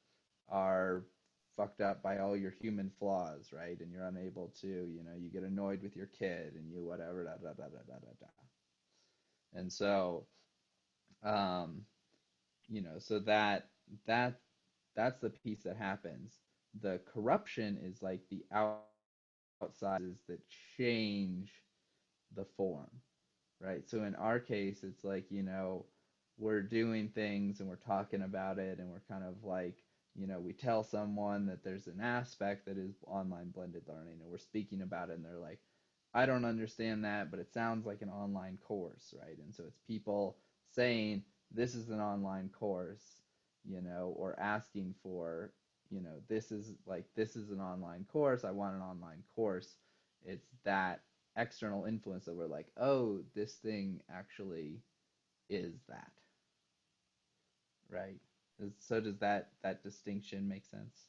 are fucked up by all your human flaws, right? And you're unable to, you get annoyed with your kid and you whatever, da da da da da da da. And so, um, so that that's the piece that happens. The corruption is like the outsides that change the form, right? So in our case, it's like, we're doing things and we're talking about it and we're kind of like, we tell someone that there's an aspect that is online blended learning and we're speaking about it and they're like, I don't understand that, but it sounds like an online course, right? And so it's people saying, this is an online course, or asking for, this is an online course. I want an online course. It's that external influence that we're like, oh, this thing actually is that, right? So does that distinction make sense?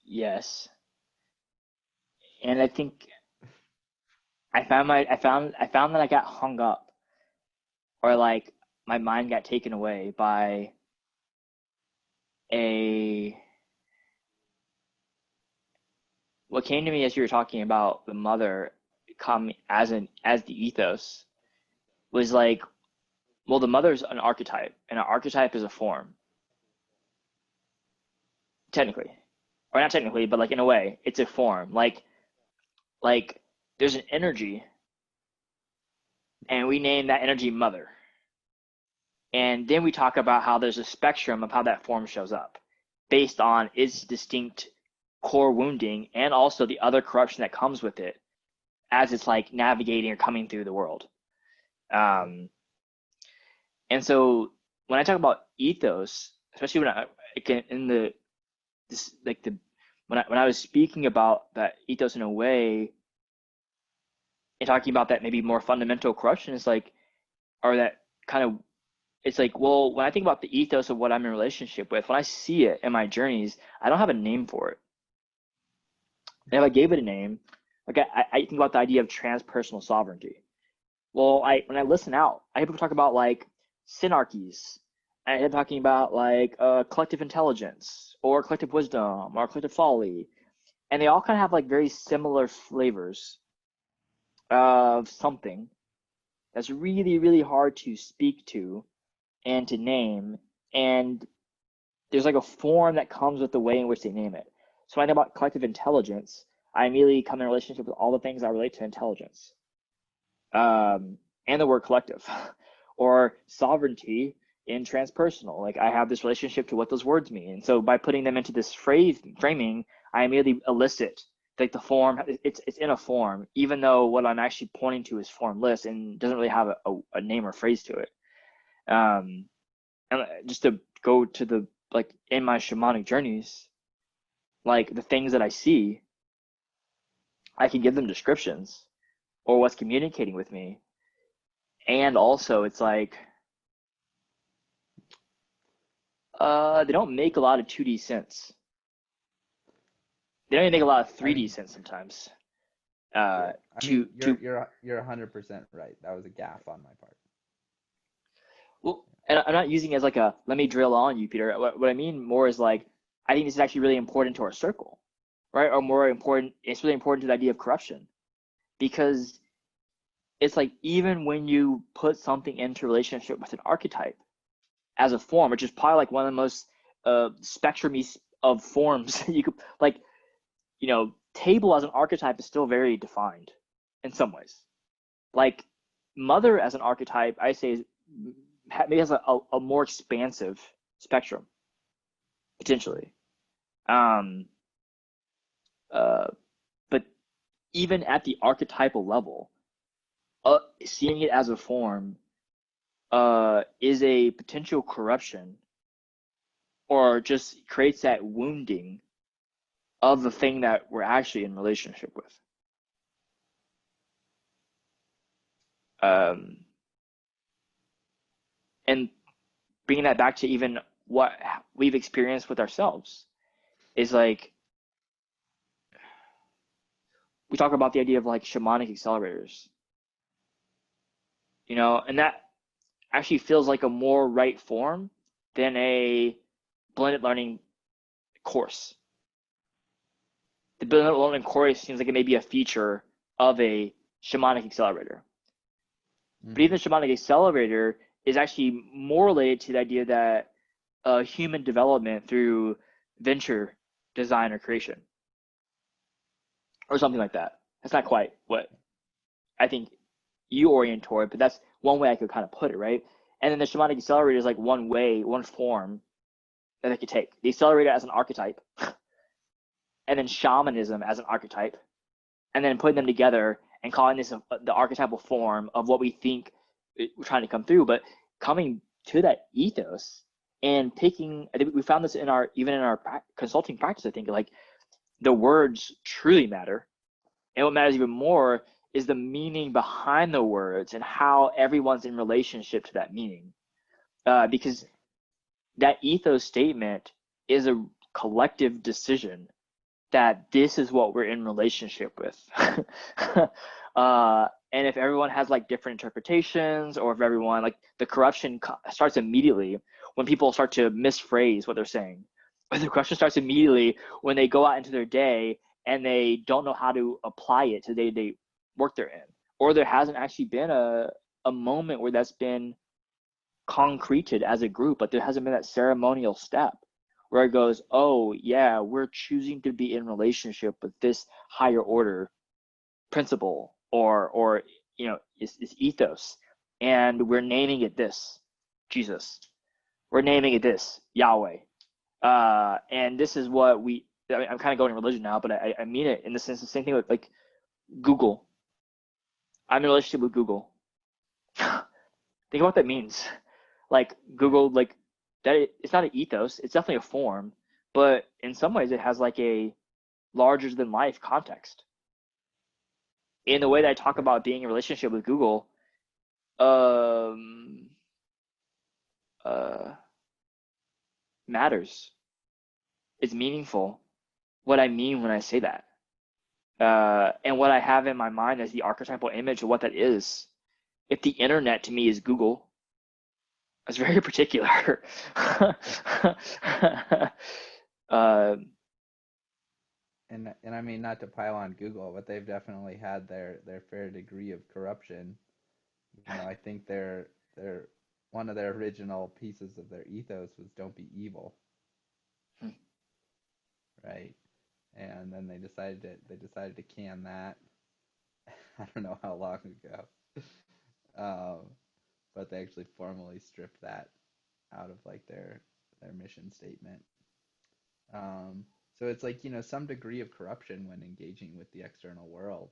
Yes. And I think I found that I got hung up, or like my mind got taken away by a what came to me as you were talking about the mother come as the ethos was like, well, the mother's an archetype, and an archetype is a form, technically. Or not technically, but like in a way, it's a form. Like there's an energy, and we name that energy mother. And then we talk about how there's a spectrum of how that form shows up based on its distinct core wounding and also the other corruption that comes with it as it's like navigating or coming through the world. Um, and so when I talk about ethos, especially when I in the this like the when I was speaking about that ethos in a way and talking about that maybe more fundamental corruption is like, or that kind of, it's like, well, when I think about the ethos of what I'm in a relationship with, when I see it in my journeys, I don't have a name for it. And if I gave it a name, like I think about the idea of transpersonal sovereignty. Well, when I listen out, I hear people talk about like synarchies. I hear talking about like collective intelligence or collective wisdom or collective folly, and they all kind of have like very similar flavors of something that's really, really hard to speak to and to name. And there's like a form that comes with the way in which they name it. So when I think about collective intelligence, I immediately come in relationship with all the things that relate to intelligence, and the word collective, or sovereignty in transpersonal. Like I have this relationship to what those words mean, and so by putting them into this phrase framing, I immediately elicit like the form. It's in a form, even though what I'm actually pointing to is formless and doesn't really have a name or phrase to it. Um, and just to go to the like in my shamanic journeys, like the things that I see, I can give them descriptions or what's communicating with me. And also it's like they don't make a lot of 2D sense. They don't even make a lot of
I
3D
mean,
sense sometimes.
yeah. I mean, you're
To
you're 100% right. That was a gaffe on my part.
well, and I'm not using it as like a let me drill on you, Peter. What I mean more is like I think this is actually really important to our circle, right? Or more important, it's really important to the idea of corruption because it's like even when you put something into relationship with an archetype as a form, which is probably like one of the most spectrumy of forms you could like, table as an archetype is still very defined in some ways. Like mother as an archetype, I say maybe has a more expansive spectrum potentially. Um, uh, but even at the archetypal level, seeing it as a form is a potential corruption or just creates that wounding of the thing that we're actually in relationship with. Um, and bringing that back to even what we've experienced with ourselves is like we talk about the idea of like shamanic accelerators, and that actually feels like a more right form than a blended learning course. The blended learning course seems like it may be a feature of a shamanic accelerator. But
Mm-hmm.
even the shamanic accelerator is actually more related to the idea that human development through venture design or creation or something like that. That's not quite what I think you orient toward, but that's one way I could kind of put it, right? And then the shamanic accelerator is like one way, one form that they could take. The accelerator as an archetype, and then shamanism as an archetype, and then putting them together and calling this the archetypal form of what we think we're trying to come through. But coming to that ethos and picking, I think we found this in our even in our consulting practice. I think like the words truly matter, and what matters even more is the meaning behind the words and how everyone's in relationship to that meaning. Because that ethos statement is a collective decision that this is what we're in relationship with. And if everyone has like different interpretations, or if everyone like the corruption starts immediately when people start to misphrase what they're saying. The corruption starts immediately when they go out into their day and they don't know how to apply it to the day work they're in, or there hasn't actually been a moment where that's been concreted as a group, but there hasn't been that ceremonial step where it goes, oh yeah, we're choosing to be in relationship with this higher order principle or is ethos, and we're naming it this, Jesus. We're naming it this, Yahweh. And this is what I'm kind of going to religion now, but I mean it in the sense the same thing with like Google. I'm in a relationship with Google. Think about what that means. Like
Right.
Google, like that. It's not an ethos. It's definitely a form, but in some ways, it has like a larger than life context. In the way that I talk
Right.
about being in a relationship with Google, um, uh, matters. It's meaningful. What I mean when I say that, and what I have in my mind as the archetypal image of what that is. If the internet to me is Google, it's very particular. uh,
And I mean, not to pile on Google, but they've definitely had their fair degree of corruption. I think their one of their original pieces of their ethos was "Don't be evil," right? And then they decided to can that. I don't know how long ago, um, but they actually formally stripped that out of like their mission statement. Um, so it's like some degree of corruption when engaging with the external world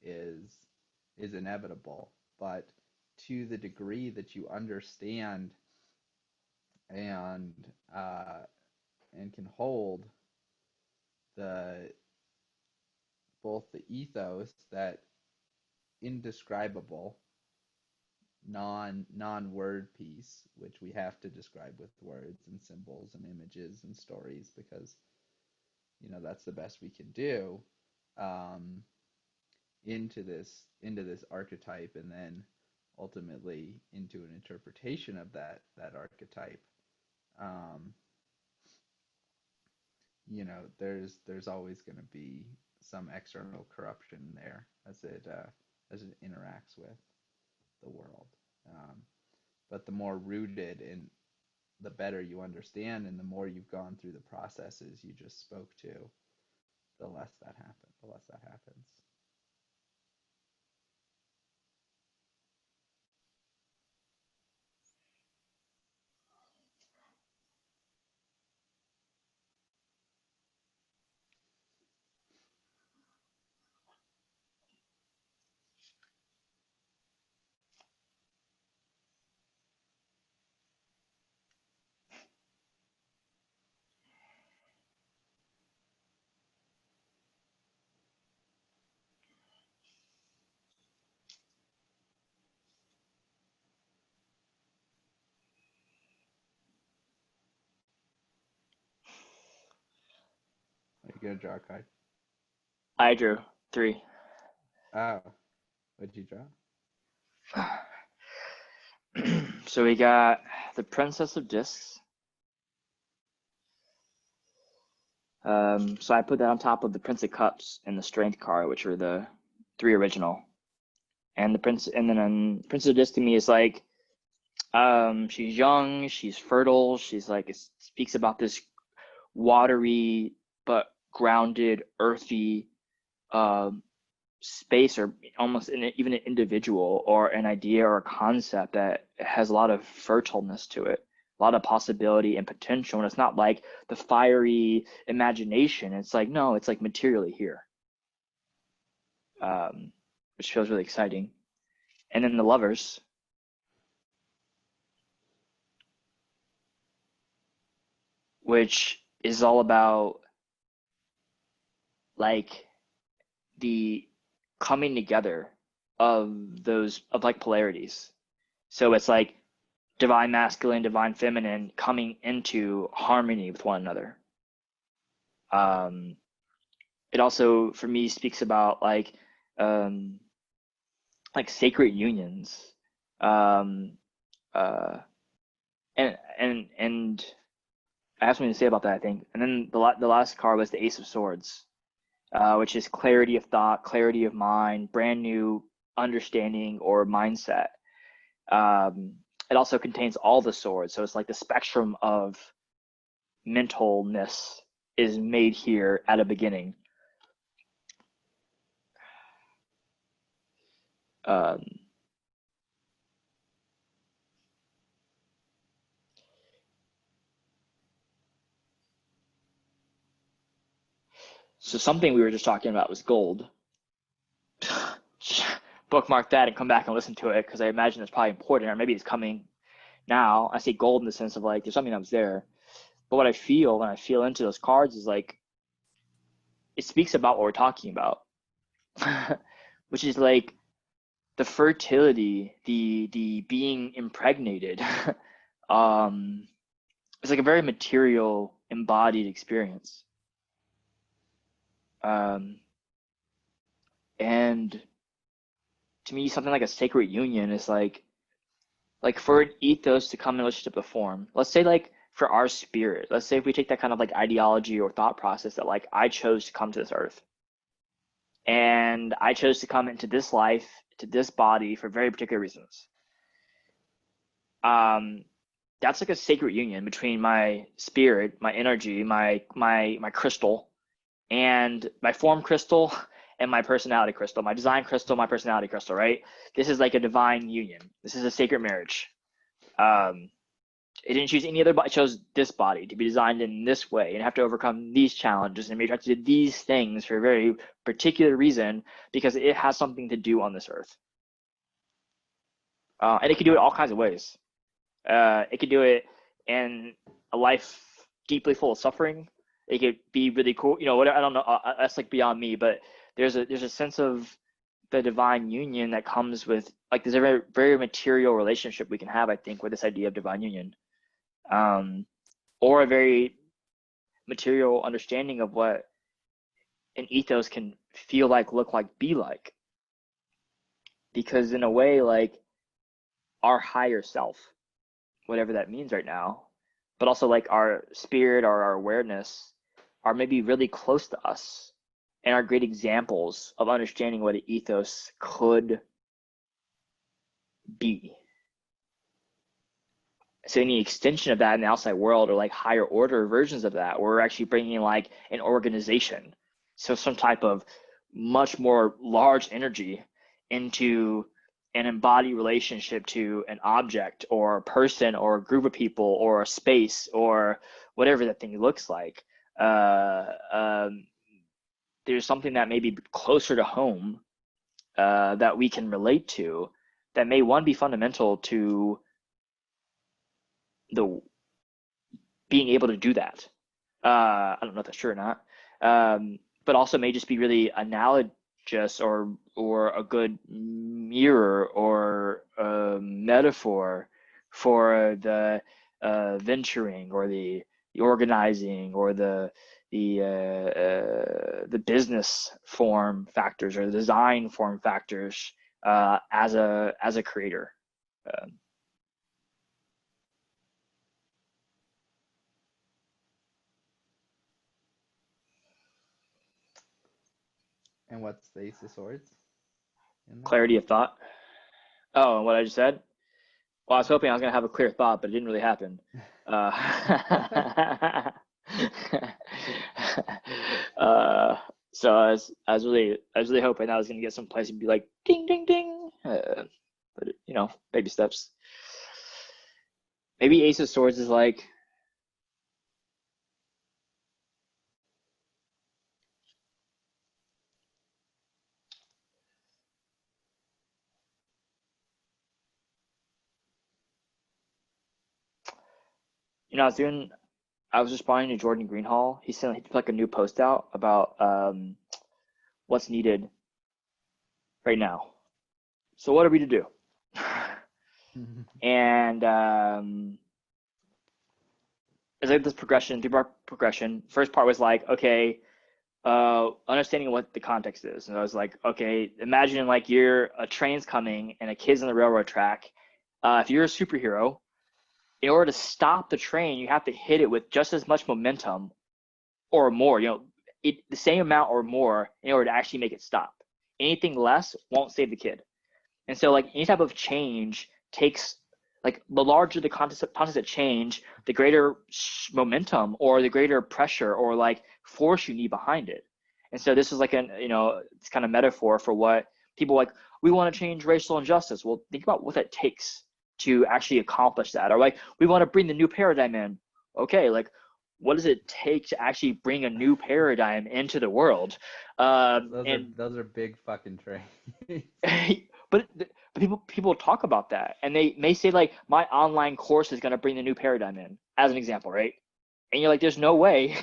is is inevitable, but to the degree that you understand and uh, and can hold the both the ethos, that indescribable non word piece, which we have to describe with words and symbols and images and stories because that's the best we can do, um, into this archetype, and then ultimately into an interpretation of that archetype. um, there's always going to be some external corruption there as it interacts with the world. Um, but the more rooted and the better you understand, and the more you've gone through the processes you just spoke to, the less that happens. You're gonna draw a card.
I drew 3.
Oh, what'd you draw?
So we got the Princess of Discs. So I put that on top of the Prince of Cups and the Strength card, which are the 3 original. And the Princess of Discs to me is like, she's young, she's fertile, she's like, it speaks about this watery but grounded, earthy space, or almost even an individual or an idea or a concept that has a lot of fertileness to it, a lot of possibility and potential. And it's not like the fiery imagination. It's like, no, it's like materially here, which feels really exciting. And then the Lovers, which is all about like the coming together of those, of like polarities. So it's like divine masculine, divine feminine coming into harmony with one another. It also, for me, speaks about like sacred unions, um, uh, and I have something to say about that, I think. And then the last card was the Ace of Swords, which is clarity of thought, clarity of mind, brand new understanding or mindset. It also contains all the swords, so it's like the spectrum of mentalness is made here at a beginning. So something we were just talking about was gold. Bookmark that and come back and listen to it, because I imagine it's probably important, or maybe it's coming now. I say gold in the sense of like there's something that was there, but what I feel when I feel into those cards is like it speaks about what we're talking about, which is like the fertility, the being impregnated. It's like a very material, embodied experience. And to me, something like a sacred union is like for an ethos to come in relationship to form. Let's say like for our spirit, let's say if we take that kind of like ideology or thought process that like I chose to come to this earth, and I chose to come into this life, to this body for very particular reasons. That's like a sacred union between my spirit, my energy, my crystal, and my form crystal and my personality crystal, my design crystal, my personality crystal, right? This is like a divine union. This is a sacred marriage. It didn't choose any other body. It chose this body to be designed in this way and have to overcome these challenges and be attracted to these things for a very particular reason, because it has something to do on this earth. And it can do it all kinds of ways. It could do it in a life deeply full of suffering. It could be really cool, whatever. I don't know. That's like beyond me, but there's a sense of the divine union that comes with like there's a very, very material relationship we can have, I think, with this idea of divine union, or a very material understanding of what an ethos can feel like, look like, be like. Because in a way, like our higher self, whatever that means right now, but also like our spirit or our awareness are maybe really close to us and are great examples of understanding what an ethos could be. So any extension of that in the outside world, or like higher order versions of that, we're actually bringing like an organization, so some type of much more large energy into an embodied relationship to an object or a person or a group of people or a space or whatever that thing looks like. There's something that may be closer to home, that we can relate to, that may be fundamental to the being able to do that. I don't know if that's true or not, but also may just be really analogous or a good mirror or a metaphor for the venturing or the organizing or the the business form factors or the design form factors as a creator.
And what's the Ace of Swords in that?
Clarity of thought. Oh, and what I just said? Well, I was
Yeah.
hoping I was going to have a clear thought, but it didn't really happen. So I was really hoping I was going to get someplace and be like, ding, ding, ding. But, you know, baby steps. Maybe Ace of Swords is like, you know, I was responding to Jordan Greenhall. He put like a new post out about what's needed right now. So what are we to do? And it's like this progression, three-part progression. First part was like, okay, understanding what the context is. And I was like, okay, imagine like a train's coming and a kid's on the railroad track. If you're a superhero, in order to stop the train, you have to hit it with just as much momentum or more, the same amount or more in order to actually make it stop. Anything less won't save the kid. And so like any type of change takes, like the larger the concept of change, the greater momentum or the greater pressure or like force you need behind it. And so this is like it's kind of metaphor for what people like, we want to change racial injustice. Well, think about what that takes to actually accomplish that. Or like, we want to bring the new paradigm in. Okay, like what does it take to actually bring a new paradigm into the world?
Those are big fucking trains.
but people talk about that, and they may say like, my online course is going to bring the new paradigm in, as an example, right? And you're like, there's no way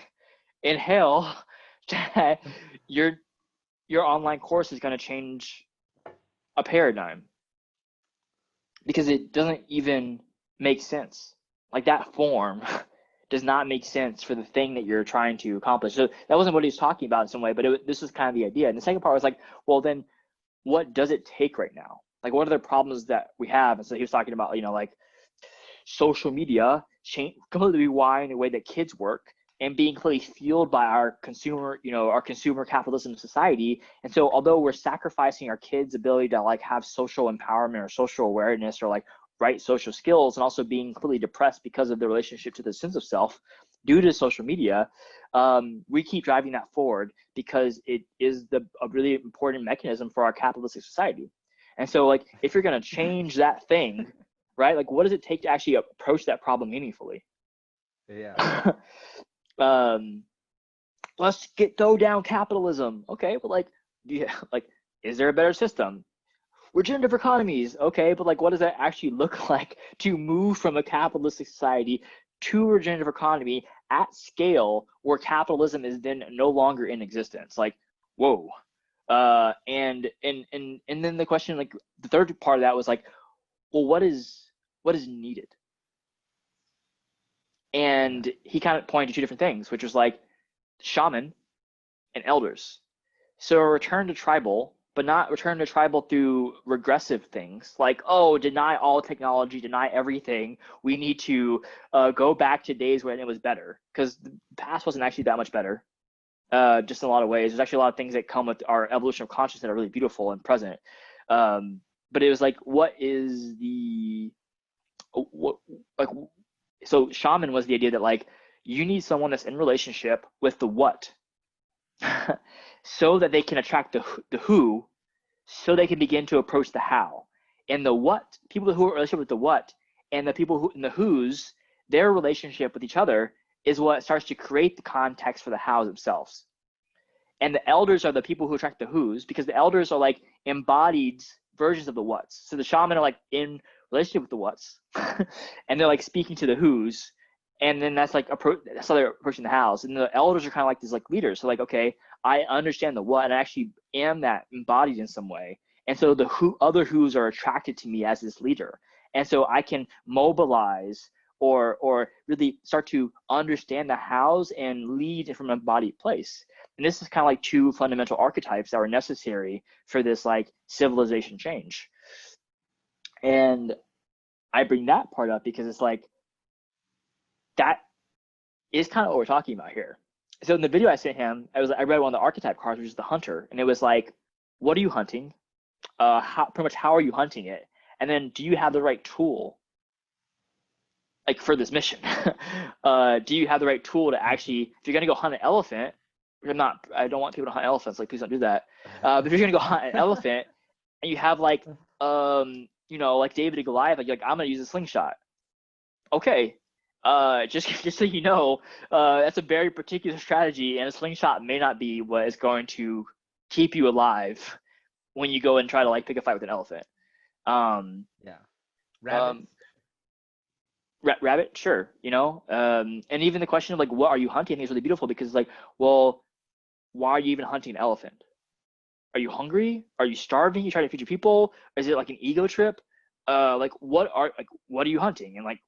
in hell that your online course is going to change a paradigm, because it doesn't even make sense. Like that form does not make sense for the thing that you're trying to accomplish. So that wasn't what he was talking about in some way, but this was kind of the idea. And the second part was like, well, then what does it take right now? Like, what are the problems that we have? And so he was talking about, like social media completely rewiring the way that kids work and being completely fueled by our consumer capitalism society. And so although we're sacrificing our kids' ability to like have social empowerment or social awareness or like right social skills, and also being completely depressed because of the relationship to the sense of self due to social media, we keep driving that forward because it is a really important mechanism for our capitalistic society. And so like, if you're going to change that thing, right, like what does it take to actually approach that problem meaningfully?
Yeah.
Let's throw down capitalism. Okay, but like, is there a better system? Regenerative economies. Okay, but like, what does that actually look like to move from a capitalistic society to a regenerative economy at scale where capitalism is then no longer in existence? Like, whoa. And then the question, like the third part of that was like, well, what is needed? And he kind of pointed to two different things, which was like shaman and elders. So a return to tribal, but not return to tribal through regressive things like, oh, deny all technology, deny everything. We need to go back to days when it was better, because the past wasn't actually that much better. Just in a lot of ways, there's actually a lot of things that come with our evolution of consciousness that are really beautiful and present. But it was like, so shaman was the idea that like, you need someone that's in relationship with the what, so that they can attract the who, so they can begin to approach the how. And the what, people who are in relationship with the what, and the people who in the who's, their relationship with each other is what starts to create the context for the hows themselves. And the elders are the people who attract the who's, because the elders are like embodied versions of the what's. So the shaman are like in relationship with the what's, and they're like speaking to the who's, and then that's how they're approaching the hows. And the elders are kind of like these like leaders. So like, okay, I understand the what, and I actually am that embodied in some way. And so the other who's are attracted to me as this leader. And so I can mobilize or really start to understand the hows and lead from an embodied place. And this is kind of like two fundamental archetypes that were necessary for this like civilization change. And I bring that part up because it's like that is kind of what we're talking about here. So in the video I sent him, I read one of the archetype cards, which is the hunter, and it was like, what are you hunting? Pretty much how are you hunting it? And then do you have the right tool like for this mission? Do you have the right tool to actually, if you're gonna go hunt an elephant, I don't want people to hunt elephants, like please don't do that. But if you're gonna go hunt an elephant and you have like, like David and Goliath, like I'm gonna use a slingshot. Okay, just so you know, that's a very particular strategy, and a slingshot may not be what is going to keep you alive when you go and try to like pick a fight with an elephant. Um,
Yeah.
um,
Rabbits.
Rabbit, sure, and even the question of like, what are you hunting? I think is really beautiful because like, well, why are you even hunting an elephant? Are you hungry? Are you starving? You try to feed your people? Is it like an ego trip? What are you hunting? And like,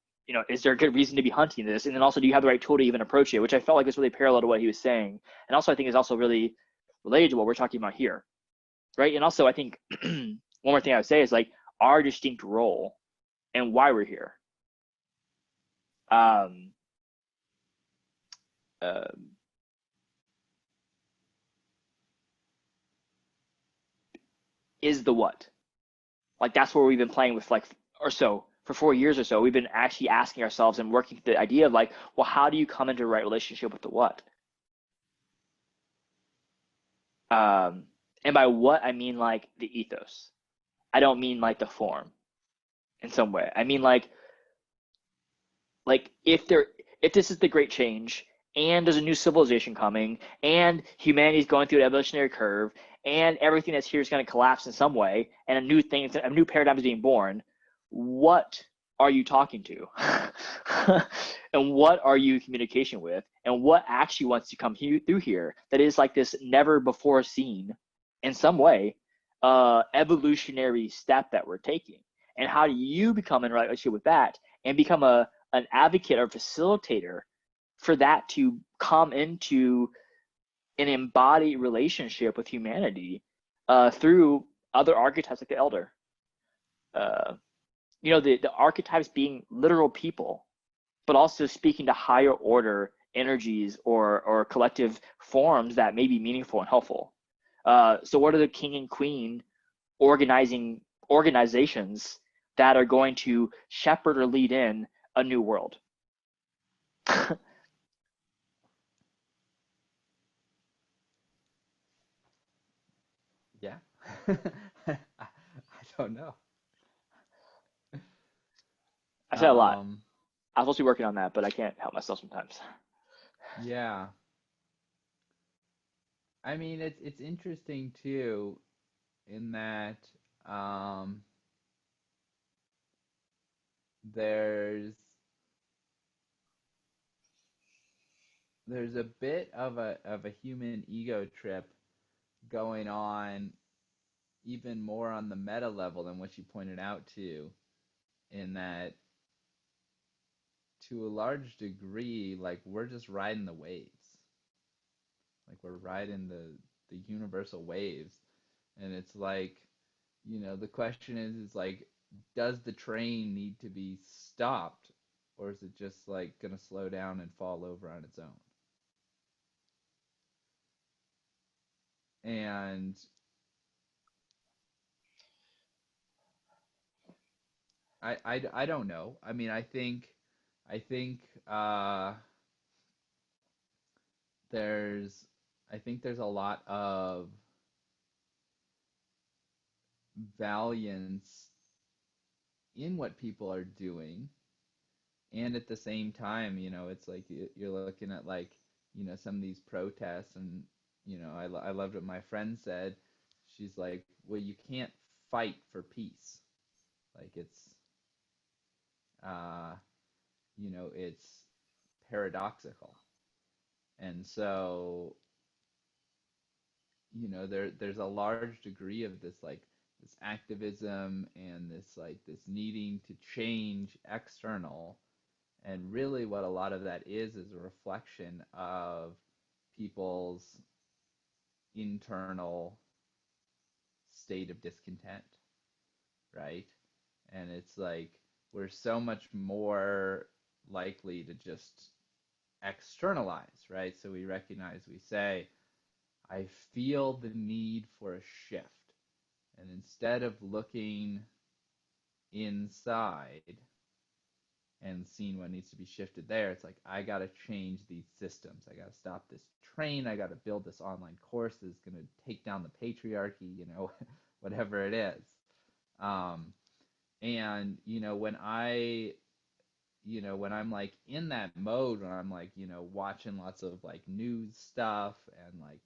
is there a good reason to be hunting this? And then also, do you have the right tool to even approach it? Which I felt like was really parallel to what he was saying, and also I think is also really related to what we're talking about here, right? And also, I think one more thing I would say is like our distinct role and why we're here. Um, uh, is the what? Like that's where we've been playing with like or so for 4 years or so. We've been actually asking ourselves and working the idea of like, well, how do you come into a right relationship with the what? Um, and by what I mean like the ethos. I don't mean like the form in some way. I mean like if this is the great change and there's a new civilization coming and humanity's going through an evolutionary curve and everything that's here is going to collapse in some way and a new paradigm is being born, what are you talking to? And what are you in communication with? And what actually wants to come through here that is like this never before seen in some way evolutionary step that we're taking? And how do you become in relationship with that and become an advocate or facilitator for that to come into an embodied relationship with humanity through other archetypes like the elder? Uh, the archetypes being literal people, but also speaking to higher order energies or collective forms that may be meaningful and helpful. So what are the king and queen organizations that are going to shepherd or lead in a new world?
Yeah. I don't know.
I said a lot.
Um,
I'm supposed to be working on that, but I can't help myself sometimes.
yeah. I mean, it's interesting too in that um, there's there's a bit of a human ego trip going on even more on the meta level than what you pointed out too, in that to a large degree, like we're just riding the waves. Like we're riding the universal waves. And it's like, the question is like, does the train need to be stopped, or is it just like gonna slow down and fall over on its own? And I don't know. I mean, I think there's I think there's a lot of valiance in what people are doing, and at the same time, it's like you're looking at like, some of these protests, and I loved what my friend said. She's like, well, you can't fight for peace. Like uh, it's paradoxical, and so there's a large degree of this like this activism and this like this needing to change external And really what a lot of that is a reflection of people's internal state of discontent, right? And it's like we're so much more likely to just externalize, right? So we recognize, we say, I feel the need for a shift. And instead of looking inside and seeing what needs to be shifted there, it's like, I got to change these systems. I got to stop this train. I got to build this online course that's going to take down the patriarchy, whatever it is. Um, and, when I'm like in that mode, when I'm like, watching lots of like news stuff and like,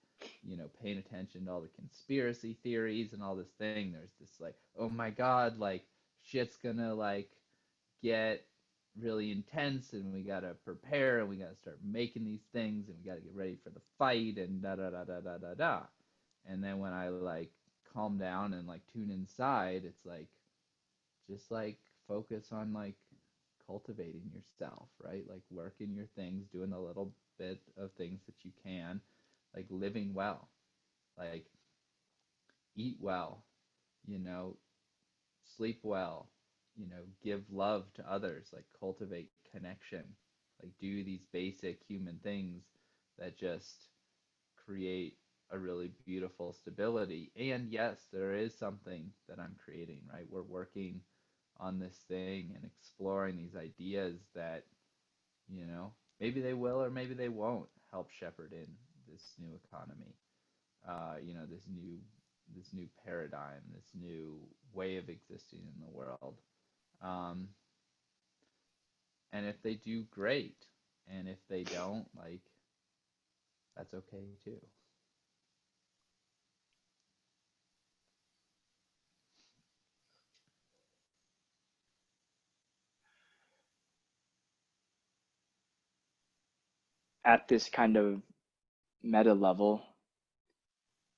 paying attention to all the conspiracy theories and all this thing, there's this like, oh my God, like shit's gonna like get really intense and we gotta prepare and we gotta start making these things and we gotta get ready for the fight and da da da da da da da. And then when I like calm down and like tune inside, it's like just like focus on like cultivating yourself, right? Like working your things, doing a little bit of things that you can, like living well, like eat well, you know, sleep well, give love to others, like cultivate connection, like do these basic human things that just create a really beautiful stability. And yes, there is something that I'm creating, right? We're working on this thing and exploring these ideas that, maybe they will or maybe they won't help shepherd in this new economy, this new paradigm, this new way of existing in the world. Um, and if they do, great. And if they don't, like, that's okay too.
At this kind of meta level,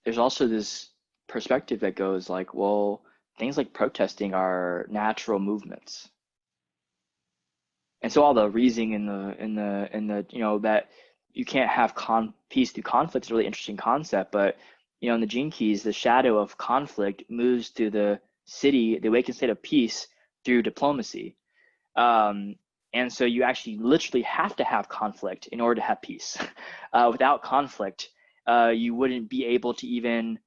there's also this perspective that goes like, well, things like protesting are natural movements. And so all the reasoning in the that you can't have peace through conflict is a really interesting concept. But in the Gene Keys, the shadow of conflict moves through the city, the awakened state of peace, through diplomacy. Um, and so you actually literally have to have conflict in order to have peace. Without conflict, you wouldn't be able to even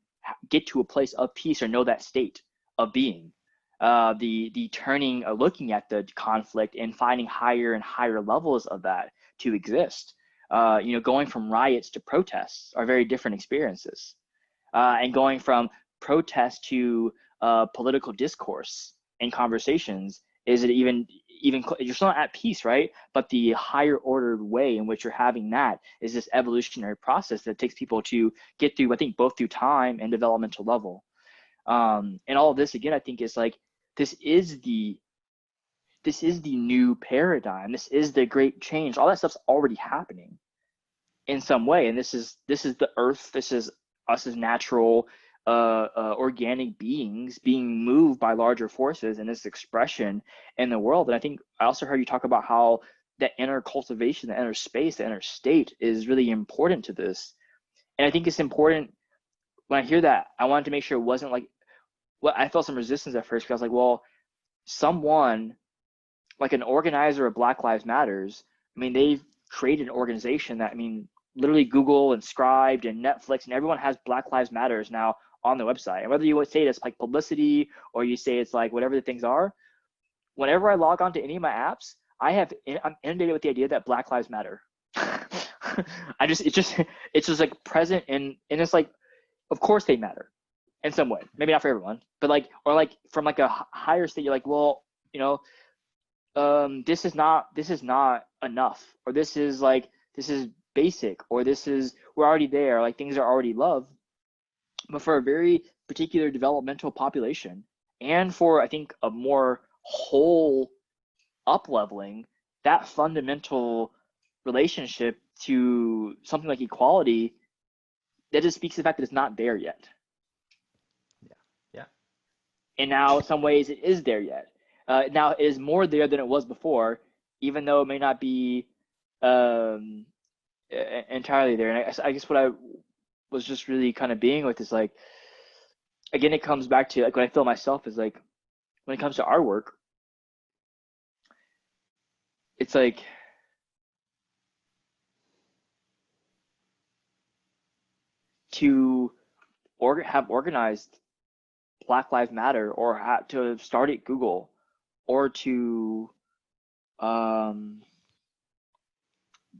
get to a place of peace or know that state of being. The turning, looking at the conflict and finding higher and higher levels of that to exist. Going from riots to protests are very different experiences, and going from protest to political discourse and conversations is it even you're still not at peace, right? But the higher ordered way in which you're having that is this evolutionary process that takes people to get through, I think, both through time and developmental level. And all of this again, I think, is like this is the new paradigm. This is the great change. All that stuff's already happening in some way, and this is the earth. This is us as natural organic beings being moved by larger forces and this expression in the world. And I think I also heard you talk about how that inner cultivation, the inner space, the inner state is really important to this. And I think it's important. When I hear that, I wanted to make sure it wasn't like, well, I felt some resistance at first because I was like, well, someone like an organizer of Black Lives Matters, I mean, they've created an organization that, I mean, literally Google and Scribed and Netflix and everyone has Black Lives Matters now on the website. And whether you would say it's like publicity or you say it's like whatever the things are, whenever I log on to any of my apps, I'm inundated with the idea that Black Lives Matter. It's just like present and it's like, of course they matter in some way, maybe not for everyone, but like, or like from like a higher state, you're like, well, this is not enough, or this is basic, or we're already there, like things are already love. But for a very particular developmental population, and for I think a more whole up leveling, that fundamental relationship to something like equality, that just speaks to the fact that it's not there yet.
Yeah. Yeah.
And now in some ways it is there yet. Now it is more there than it was before, even though it may not be um, entirely there. And I guess what I was just really kind of being with is like, again, it comes back to like what I feel myself is like when it comes to our work, it's like to have organized Black Lives Matter or to have started Google or to um,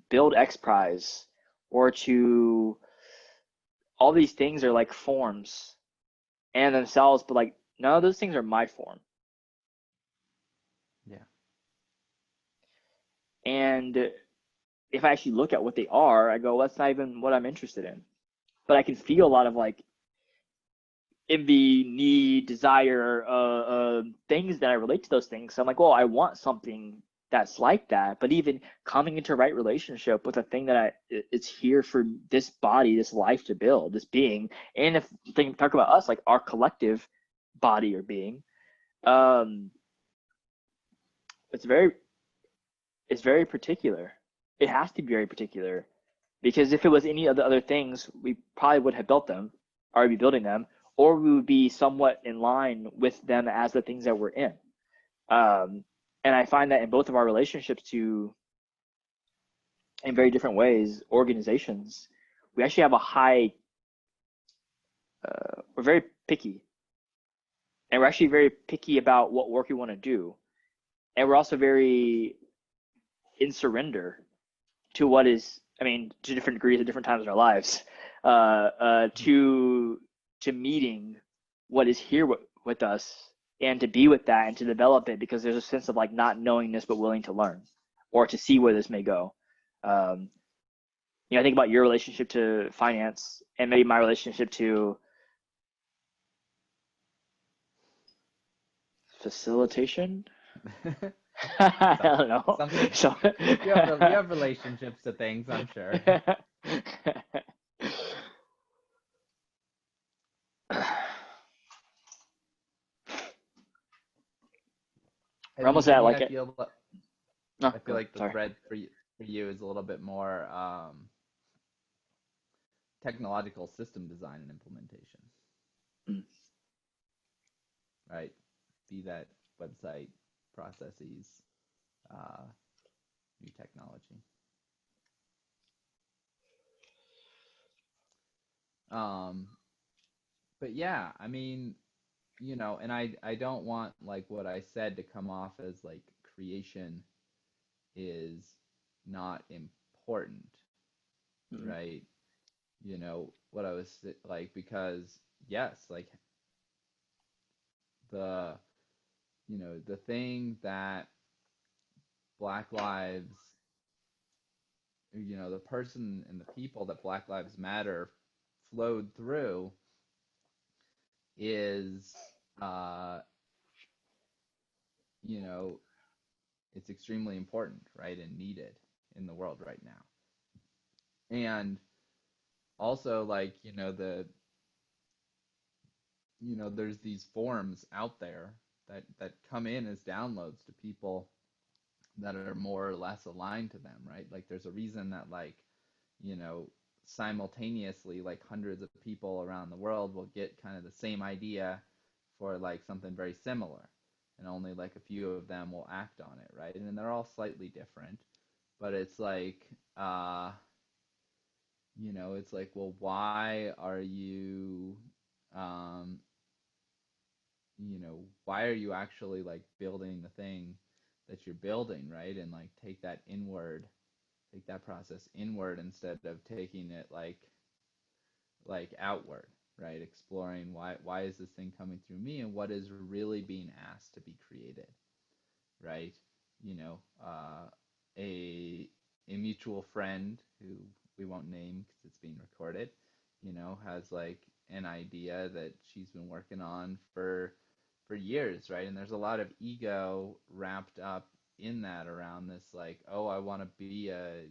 build X Prize or to all these things are like forms and themselves, but like none of those things are my form.
Yeah.
And if I actually look at what they are, I go, well, that's not even what I'm interested in. But I can feel a lot of like envy, need, desire, things that I relate to those things. So I'm like, well, I want something that's like that. But even coming into right relationship with a thing that it's here for this body, this life to build, this being. And if talk about us, like our collective body or being, um, it's very it's very particular. It has to be very particular because if it was any of the other things, we probably would have built them, or be building them, or we would be somewhat in line with them as the things that we're in. Um, and I find that in both of our relationships to, in very different ways, organizations, we actually have a high, we're very picky. And we're actually very picky about what work we want to do. And we're also very in surrender to what is, I mean, to different degrees at different times in our lives, to meeting what is here with us and to be with that and to develop it because there's a sense of like not knowing this but willing to learn or to see where this may go. Um, I think about your relationship to finance and maybe my relationship to facilitation. I
Some
don't know.
something
So,
you have relationships to things, I'm sure.
we're
And
almost
to
at
me,
like it. No,
I feel
go.
like the
Sorry.
thread for you is a little bit more technological system design and implementation,
Mm.
right? Be that website, processes, uh, new technology. Um, but yeah, I mean, and I don't want like what I said to come off as like creation is not important,
Mm.
right? What I was like, because yes, like the the thing that Black Lives, the person and the people that Black Lives Matter flowed through is, uh, you know, it's extremely important, right, and needed in the world right now. And also, like, there's these forms out there that come in as downloads to people that are more or less aligned to them, right? Like, there's a reason that, like, you know, simultaneously, like hundreds of people around the world will get kind of the same idea for like something very similar, and only like a few of them will act on it, right? And they're all slightly different, but it's like, it's like, well, um, why are you actually like building the thing that you're building, right? And like take that process inward instead of taking it like outward, right? Exploring why is this thing coming through me and what is really being asked to be created, right? You know, a mutual friend who we won't name because it's being recorded, has like an idea that she's been working on for years, right? And there's a lot of ego wrapped up in that around this, like, oh, I want to be a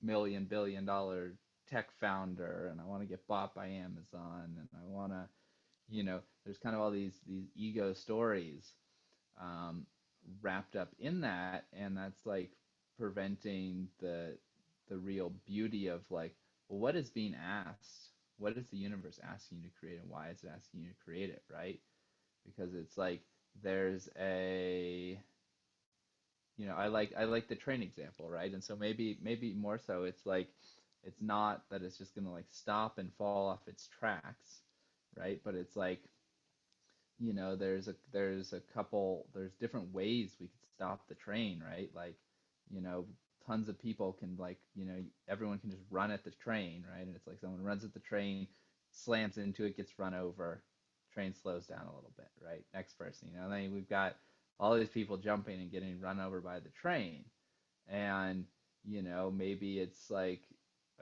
million billion dollar tech founder, and I want to get bought by Amazon, and I want to, there's kind of all these ego stories, um, wrapped up in that, and that's like preventing the real beauty of like, well, what is being asked? What is the universe asking you to create, and why is it asking you to create it, right? Because it's like there's a, I like the train example, right? And so maybe more so it's like it's not that it's just gonna like stop and fall off its tracks, right? But it's like, there's different ways we could stop the train, right? Like, you know, tons of people can, like, everyone can just run at the train, right? And it's like someone runs at the train, slams into it, gets run over, train slows down a little bit, right? Next person, then we've got all these people jumping and getting run over by the train. And, maybe it's like,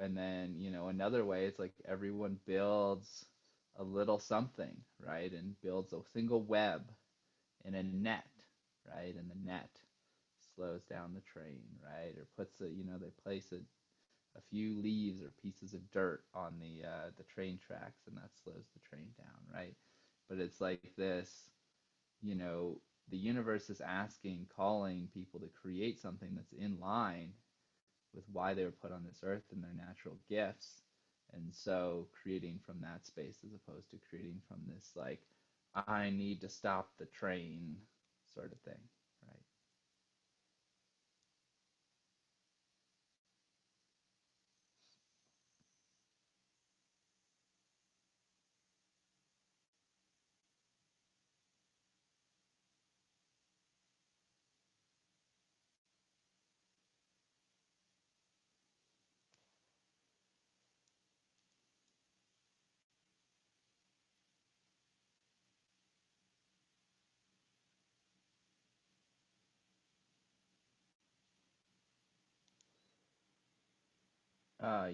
and then, another way, it's like everyone builds a little something, right? And builds a single web in a net, right? And the net slows down the train, right? Or they place a few leaves or pieces of dirt on the train tracks, and that slows the train down, right? But it's like this, you know, the universe is calling people to create something that's in line with why they were put on this earth and their natural gifts. And so creating from that space as opposed to creating from this, like, I need to stop the train sort of thing, right?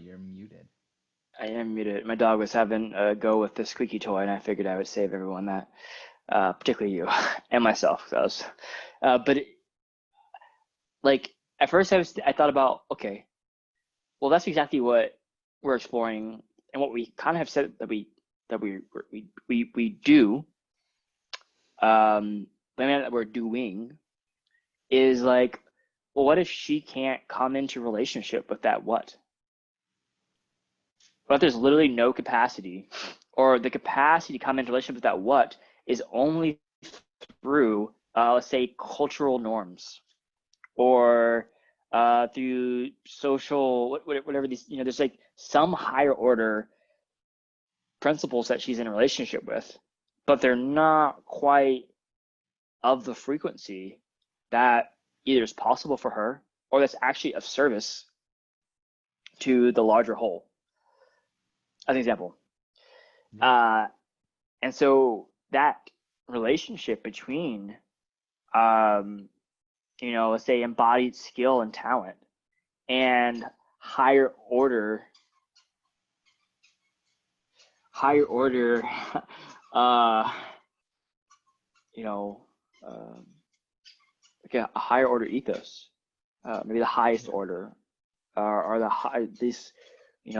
You're muted.
I am muted. My dog was having a go with the squeaky toy, and I figured I would save everyone that, particularly you and myself. But like at first, I thought about, okay, well, that's exactly what we're exploring, and what we kind of have said that we do, that we're doing is like, well, what if she can't come into relationship with that what? But there's literally no capacity, or the capacity to come into relationship with that what is only through, let's say, cultural norms, or through social, whatever these, there's like some higher order principles that she's in a relationship with, but they're not quite of the frequency that either is possible for her or that's actually of service to the larger whole. As an example.
Yeah.
And so that relationship between, um, let's say embodied skill and talent and higher order, uh, you know, um, like a higher order ethos, maybe the highest
Yeah.
order, or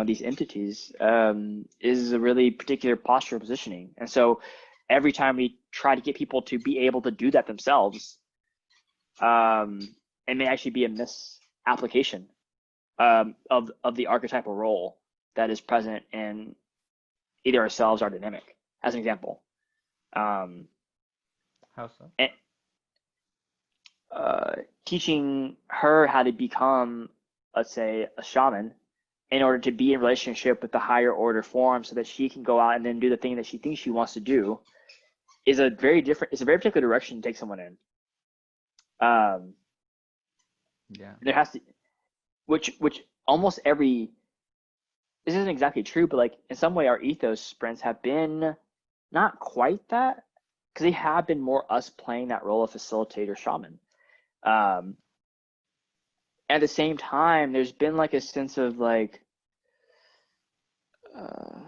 these entities, is a really particular posture of positioning. And so every time we try to get people to be able to do that themselves, it may actually be a misapplication, of the archetypal role that is present in either ourselves or our dynamic. As an example, um,
How so?
and, teaching her how to become, let's say, a shaman in order to be in relationship with the higher order form so that she can go out and then do the thing that she thinks she wants to do is it's a very particular direction to take someone in. Um,
Yeah.
there has to, which almost every, this isn't exactly true, but like in some way our ethos sprints have been not quite that, because they have been more us playing that role of facilitator shaman. Um, at the same time, there's been like a sense of like, uh,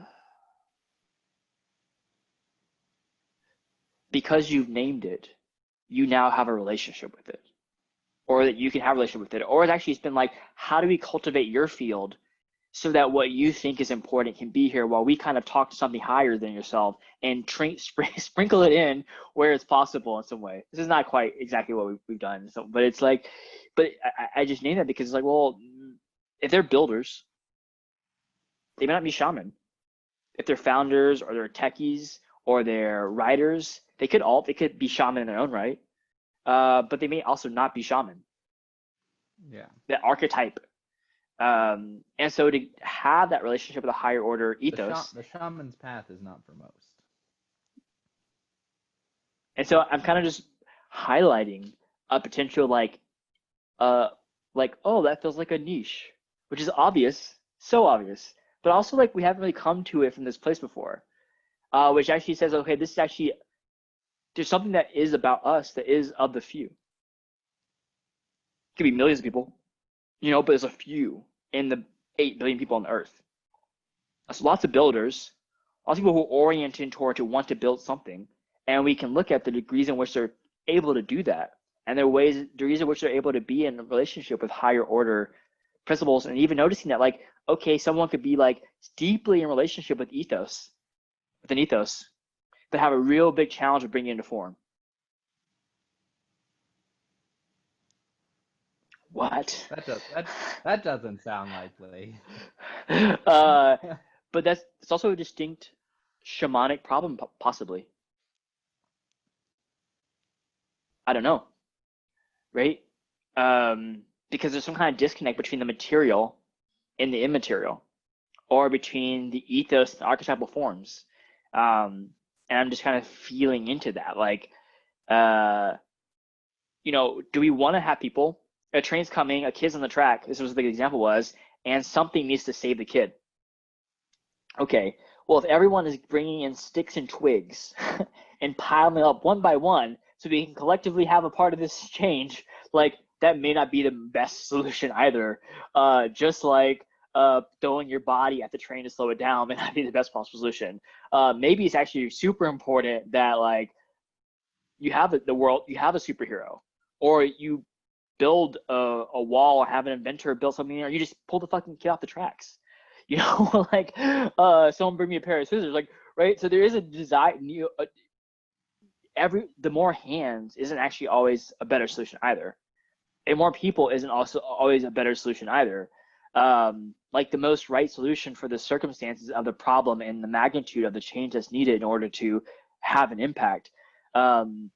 because you've named it, you now have a relationship with it, or that you can have a relationship with it, or it's been like, how do we cultivate your field so that what you think is important can be here while we kind of talk to something higher than yourself and sprinkle it in where it's possible in some way. This is not quite exactly what we've done, so, but it's like, but I just named that because it's like, well, if they're builders, they may not be shaman. If they're founders or they're techies or they're writers, they could be shaman in their own right, but they may also not be shaman.
Yeah.
That archetype. And so to have that relationship with a higher order ethos,
The shaman's path is not for most.
and so I'm kind of just highlighting a potential uh oh, that feels like a niche, which is obvious, so obvious, but also like we haven't really come to it from this place before, which actually says, okay, this is actually, there's something that is about us that is of the few. It could be millions of people, but there's a few in the 8 billion people on the earth. So lots of builders, lots of people who are oriented toward to want to build something, and we can look at the degrees in which they're able to do that, and the degrees in which they're able to be in a relationship with higher order principles, and even noticing that, like, okay, someone could be like deeply in relationship with an ethos, but have a real big challenge of bringing it into form. What?
That doesn't sound likely.
uh, but it's also a distinct shamanic problem, possibly. I don't know, right? Because there's some kind of disconnect between the material and the immaterial, or between the ethos and the archetypal forms. And I'm just kind of feeling into that. Like, uh, do we want to have people, a train's coming, a kid's on the track, this was the example was, and something needs to save the kid. Okay, well, if everyone is bringing in sticks and twigs and piling them up one by one so we can collectively have a part of this change, like, that may not be the best solution either. Just like throwing your body at the train to slow it down may not be the best possible solution. Maybe it's actually super important that, like, you have you have a superhero, or you build a wall, or have an inventor build something, or you just pull the fucking kid off the tracks. Like, someone bring me a pair of scissors, like, right? So there is a desire. The more hands isn't actually always a better solution either, and more people isn't also always a better solution either. Like, the most right solution for the circumstances of the problem and the magnitude of the change that's needed in order to have an impact, um,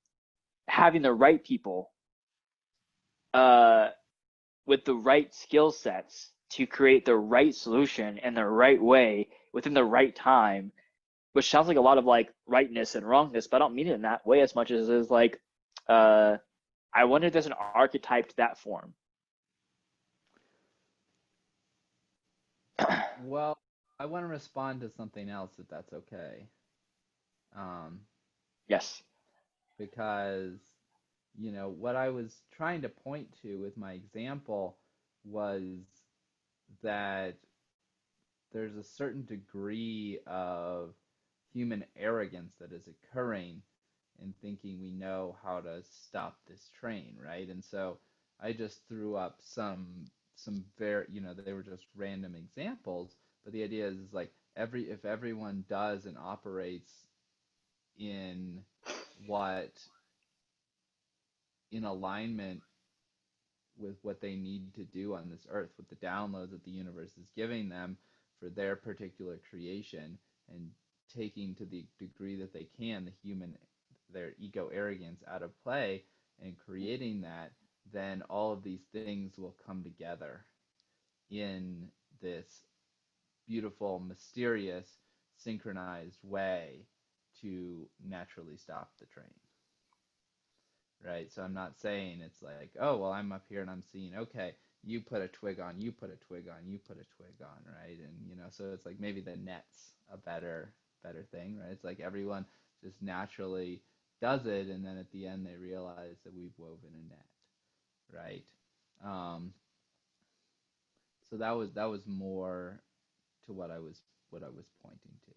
having the right people uh, with the right skill sets to create the right solution in the right way within the right time, which sounds like a lot of like rightness and wrongness, but I don't mean it in that way as much as it is like, uh, I wonder if there's an archetype to that form.
Well, I want to respond to something else if that's okay. Um,
Yes.
because what I was trying to point to with my example was that there's a certain degree of human arrogance that is occurring in thinking we know how to stop this train, right? And so I just threw up some very, they were just random examples, but the idea is like if everyone does and operates in what in alignment with what they need to do on this earth, with the downloads that the universe is giving them for their particular creation, and taking to the degree that they can their ego arrogance out of play and creating that, then all of these things will come together in this beautiful, mysterious, synchronized way to naturally stop the train. Right? So I'm not saying it's like, oh, well, I'm up here and I'm seeing, okay, you put a twig on, you put a twig on, you put a twig on, right? And so it's like maybe the net's a better thing, right? It's like everyone just naturally does it, and then at the end they realize that we've woven a net, right? Um, so that was more to what I was pointing to.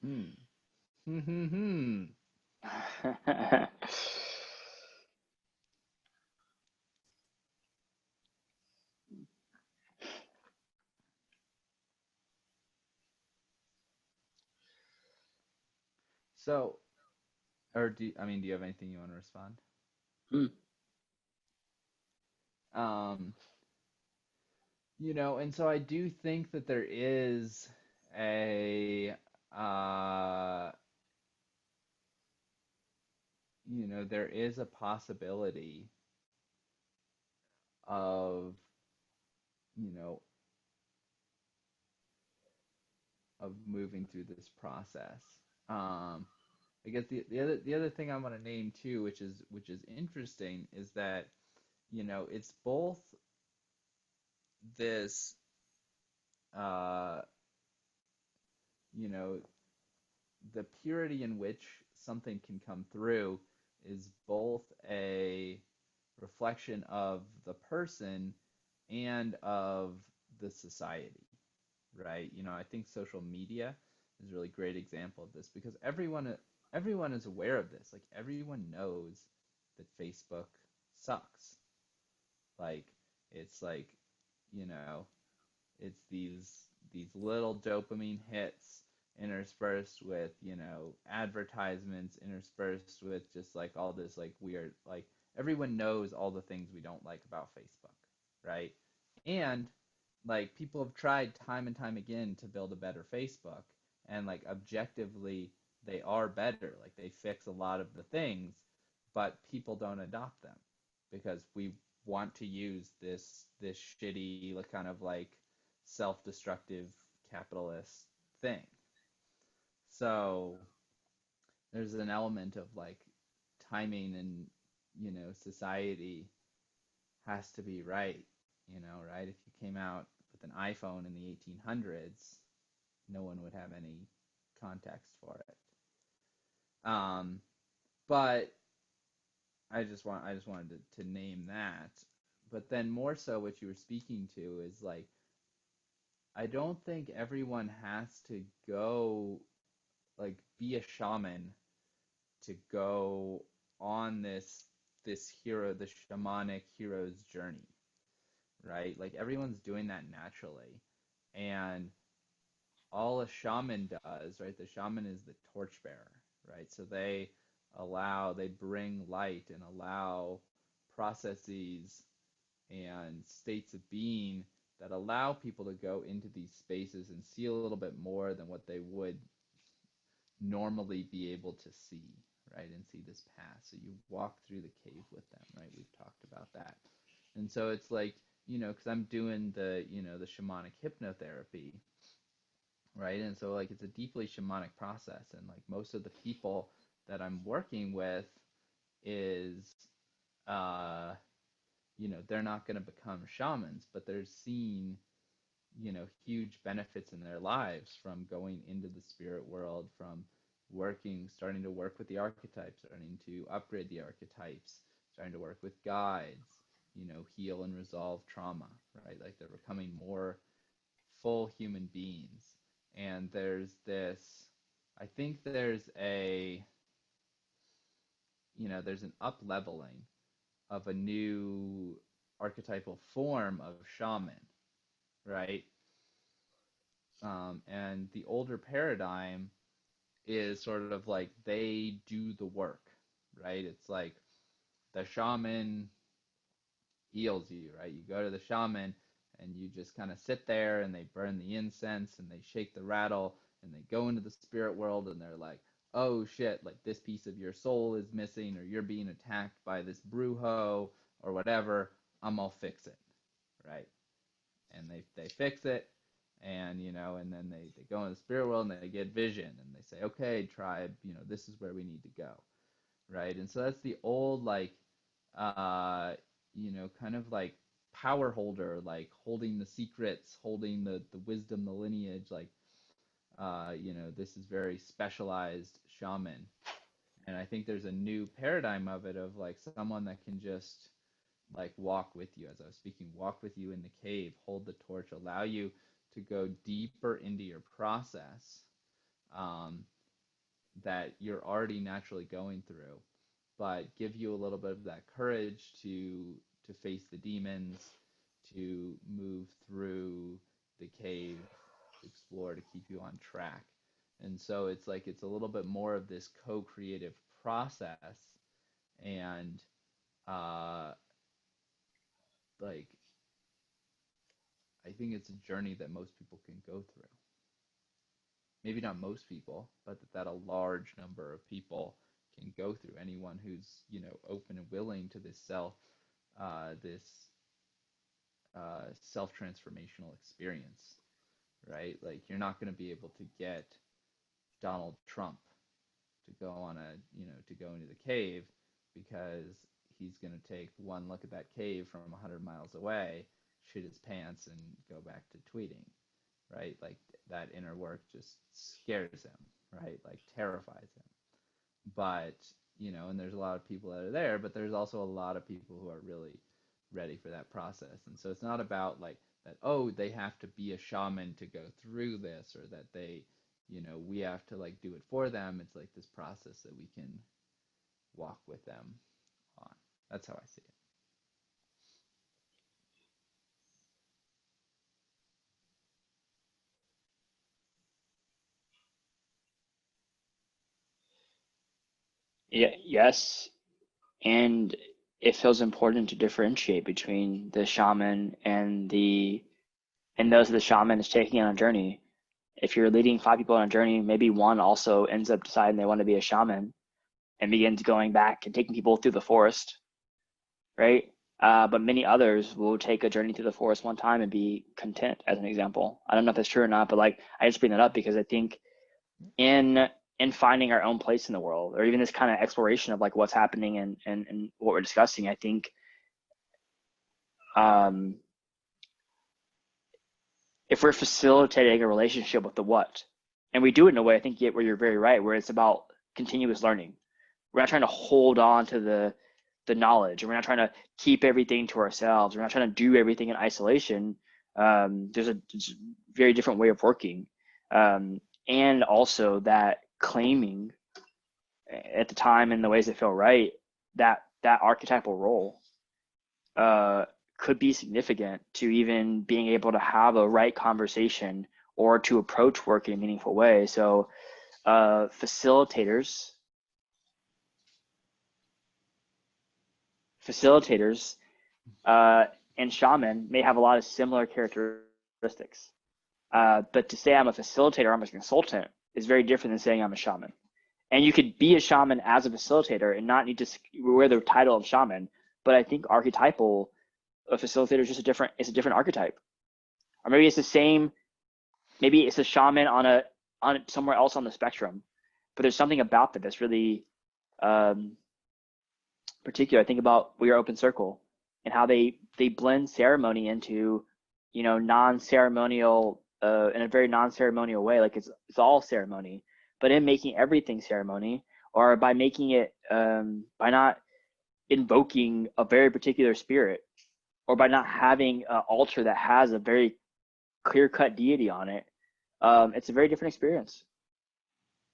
Hmm. Hmm. So, or do you have anything you want to respond?
Hmm.
Um, and so I do think that there is a, uh, there is a possibility of, you know, of moving through this process. Um, I guess the other thing I want to name too, which is interesting, is that it's both this uh, you know the purity in which something can come through is both a reflection of the person and of the society, right? I think social media is a really great example of this because everyone is aware of this. Like everyone knows that Facebook sucks. Like it's like, you know, it's these little dopamine hits interspersed with, advertisements interspersed with just like all this like weird like everyone knows all the things we don't like about Facebook, right? And like people have tried time and time again to build a better Facebook and like objectively they are better. Like they fix a lot of the things, but people don't adopt them because we want to use this shitty like kind of like self-destructive capitalist thing. So there's an element of like timing and society has to be right, right? If you came out with an iPhone in the 1800s, no one would have any context for it. Um, but I just wanted to name that. But then more so what you were speaking to is like I don't think everyone has to go like be a shaman to go on the shamanic hero's journey, right? Like everyone's doing that naturally. And all a shaman does, right? The shaman is the torchbearer, right? So they bring light and allow processes and states of being that allow people to go into these spaces and see a little bit more than what they would normally be able to see, right? And see this path. So you walk through the cave with them, right? We've talked about that. And so it's like, because I'm doing the shamanic hypnotherapy, right? And so like it's a deeply shamanic process, and like most of the people that I'm working with is, uh, they're not going to become shamans, but they're seeing huge benefits in their lives from going into the spirit world, from starting to work with the archetypes, starting to upgrade the archetypes, starting to work with guides, heal and resolve trauma, right? Like they're becoming more full human beings. And I think there's an up leveling of a new archetypal form of shaman, right? And the older paradigm is sort of like they do the work, right? It's like the shaman heals you, right? You go to the shaman and you just kind of sit there and they burn the incense and they shake the rattle and they go into the spirit world and they're like, oh shit, like this piece of your soul is missing or you're being attacked by this brujo or whatever. I'll fix it, right? And they fix it and and then they go in the spirit world and they get vision and they say, okay, tribe, this is where we need to go, right? And so that's the old like uh kind of like power holder, like holding the secrets, holding the wisdom, the lineage, like This is very specialized shaman. And I think there's a new paradigm of it, of like someone that can just like walk with you, as I was speaking, walk with you in the cave, hold the torch, allow you to go deeper into your process, um, that you're already naturally going through, but give you a little bit of that courage to face the demons, to move through the cave, to explore, to keep you on track. And so it's like it's a little bit more of this co-creative process, and uh, like I think it's a journey that most people can go through. Maybe not most people, but that a large number of people can go through. Anyone who's open and willing to this self transformational experience, right? Like you're not going to be able to get Donald Trump to go on to go into the cave, because he's going to take one look at that cave from 100 miles away, shit his pants, and go back to tweeting, right? Like that inner work just scares him, right? Like terrifies him. But, and there's a lot of people that are there, but there's also a lot of people who are really ready for that process. And so it's not about like that, oh, they have to be a shaman to go through this, or that we have to like do it for them. It's like this process that we can walk with them on. That's how I see it.
Yeah, yes, and it feels important to differentiate between the shaman and those the shaman is taking on a journey. If you're leading 5 people on a journey, maybe one also ends up deciding they want to be a shaman and begins going back and taking people through the forest, right? But many others will take a journey through the forest one time and be content, as an example. I don't know if that's true or not, but like I just bring that up because I think in in finding our own place in the world, or even this kind of exploration of like what's happening and what we're discussing, I think um, if we're facilitating a relationship with the what, and we do it in a way, I think where you're very right, where it's about continuous learning. We're not trying to hold on to the knowledge, and we're not trying to keep everything to ourselves. We're not trying to do everything in isolation. There's a very different way of working, and also that claiming at the time in the ways that feel right, that archetypal role uh, could be significant to even being able to have a right conversation or to approach work in a meaningful way. So facilitators facilitators and shaman may have a lot of similar characteristics. But to say I'm a facilitator or I'm a consultant is very different than saying I'm a shaman. And you could be a shaman as a facilitator and not need to wear the title of shaman. But I think archetypal a facilitator is just it's a different archetype. Or maybe it's the same, maybe it's a shaman on somewhere else on the spectrum. But there's something about that that's really um, particular. I think about We Are Open Circle and how they blend ceremony into, non-ceremonial in a very non-ceremonial way. Like it's all ceremony, but in making everything ceremony, or by making it by not invoking a very particular spirit, or by not having an altar that has a very clear-cut deity on it. It's a very different experience.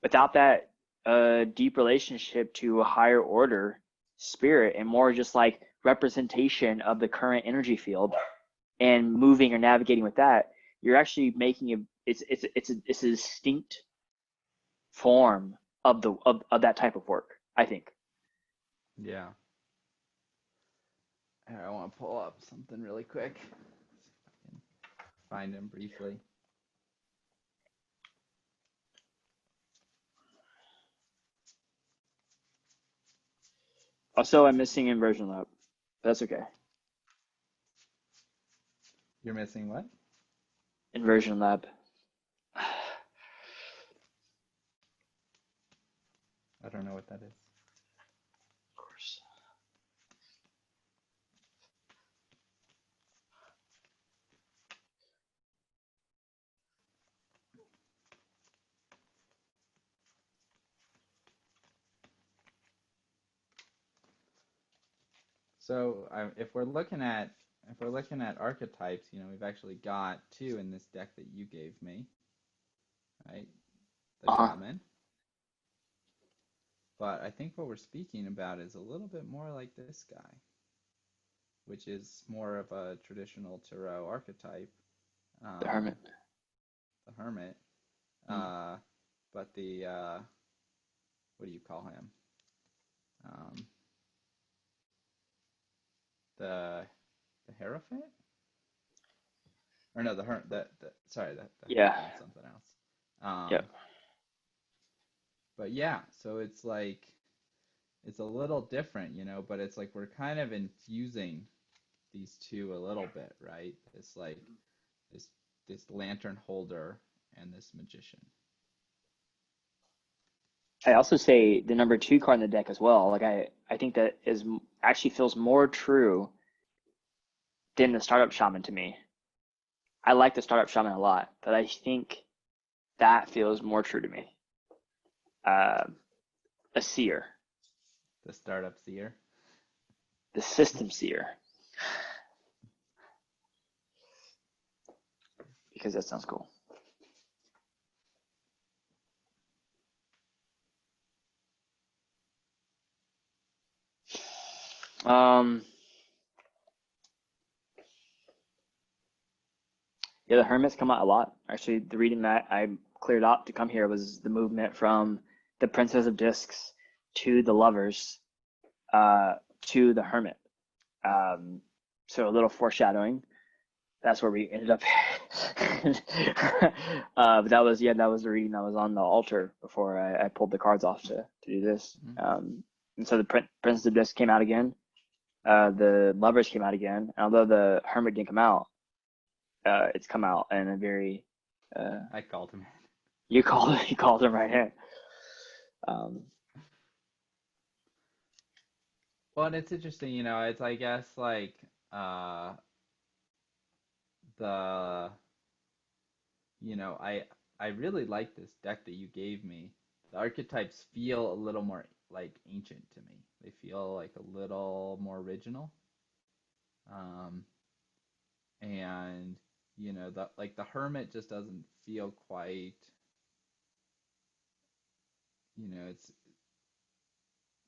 Without that deep relationship to a higher order spirit and more just like representation of the current energy field and moving or navigating with that, you're actually making it's a distinct form of that type of work, I think.
Yeah. Here, I want to pull up something really quick. See if I can find him briefly.
Also, I'm missing inversion lab. That's okay.
You're missing what?
Inversion lab.
I don't know what that is.
Of course.
So if we're looking at archetypes, we've actually got two in this deck that you gave me, right? The
Uh-huh.
shaman. But I think what we're speaking about is a little bit more like this guy, which is more of a traditional tarot archetype,
The Hermit.
the hermit.
Mm.
Uh, but the what do you call him? Um, the Hierophant? Or no, the
Yeah.
Hierophant's something else.
Yeah.
But yeah, so it's a little different, but it's like we're kind of infusing these two a little bit, right? It's like this this lantern holder and this magician.
I also say the number 2 card in the deck as well. Like I think that is actually feels more true than the Startup Shaman to me. I like the Startup Shaman a lot, but I think that feels more true to me. Uh, a seer,
The startup seer.
the system seer, because that sounds cool. Um, yeah, the Hermits come out a lot. Actually, the reading that I cleared out to come here was the movement from the Princess of Discs to the Lovers to the Hermit. Um, so a little foreshadowing. That's where we ended up. But that was the reading that was on the altar before I pulled the cards off to do this.
Mm-hmm.
And so the Prince of Disc came out again. The Lovers came out again. And although the Hermit didn't come out, it's come out in a very.
I called him.
You called him right here. Um,
Well, and it's interesting, it's I guess like the I really like this deck that you gave me. The archetypes feel a little more like ancient to me. They feel like a little more original. Um, and the hermit just doesn't feel quite, it's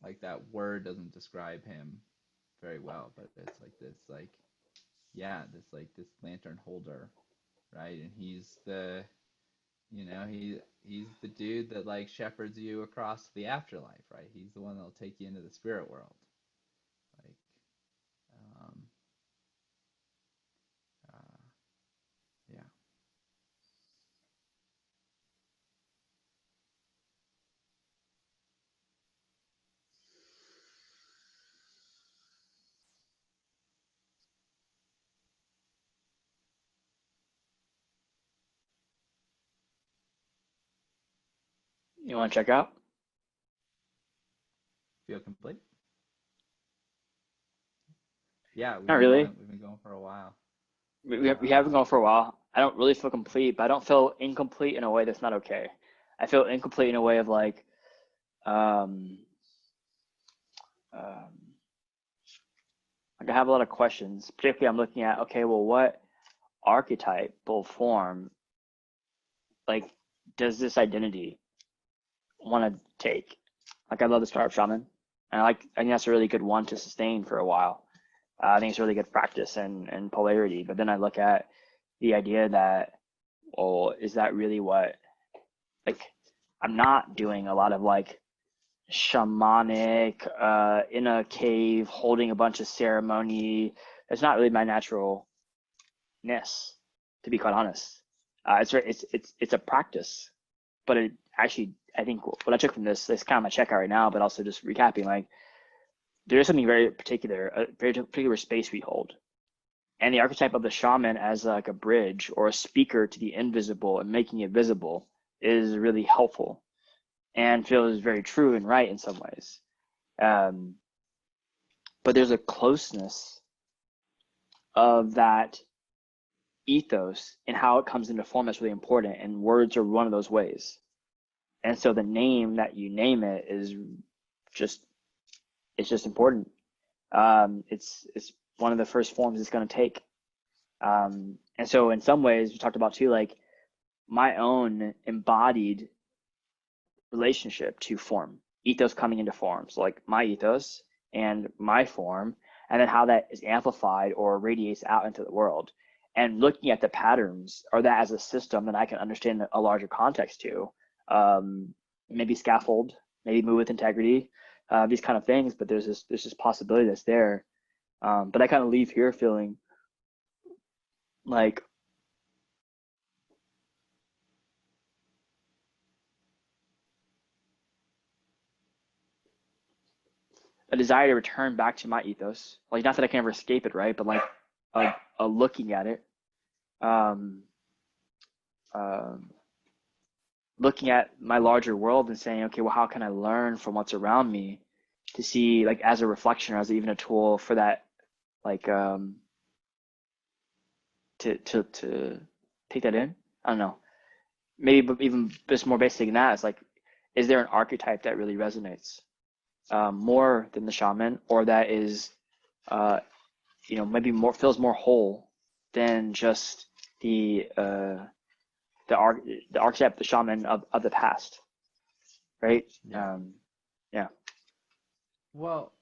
like that word doesn't describe him very well, but it's like this like yeah, this lantern holder, right? And he's the dude that like shepherds you across the afterlife, right? He's the one that'll take you into the spirit world. Like um uh yeah.
you want to check out?
Feel complete? Yeah,
Not really.
we've been going for a while.
We have been
Uh
going for a while. I don't really feel complete, but I don't feel incomplete in a way that's not okay. I feel incomplete in a way of like, um, um, like I have a lot of questions. Particularly, I'm looking at okay, well, what archetypal form like does this identity want to take? Like, I love the Startup Shaman, and I think that's a really good one to sustain for a while. I think it's really good practice and polarity. But then I look at the idea that, well, is that really what like I'm not doing a lot of like shamanic in a cave holding a bunch of ceremony. It's not really my naturalness, to be quite honest. It's a practice, but it actually I think what I took from this is kind of my checkout right now, but also just recapping like there is something very particular, a very particular space we hold. And the archetype of the shaman as like a bridge or a speaker to the invisible and making it visible is really helpful and feels very true and right in some ways. Um, but there's a closeness of that ethos and how it comes into form that's really important. And words are one of those ways. And so the name that you name it is just, it's just important. It's one of the first forms it's going to take. And so in some ways, we talked about too, like my own embodied relationship to form, ethos coming into form. So like my ethos and my form, and then how that is amplified or radiates out into the world. And looking at the patterns or that as a system that I can understand a larger context to, maybe scaffold, maybe move with integrity, these kind of things. But there's this possibility that's there. But I kind of leave here feeling like a desire to return back to my ethos. Like not that I can ever escape it, right? But like a looking at it, um, um, looking at my larger world and saying, okay, well, how can I learn from what's around me to see like as a reflection or as even a tool for that, like to take that in. I don't know. Maybe but even just more basic than that, it's like, is there an archetype that really resonates more than the shaman, or that is uh, maybe more feels more whole than just the uh, the archetype, the shaman of the past, right?
Yeah.
Yeah.
Well,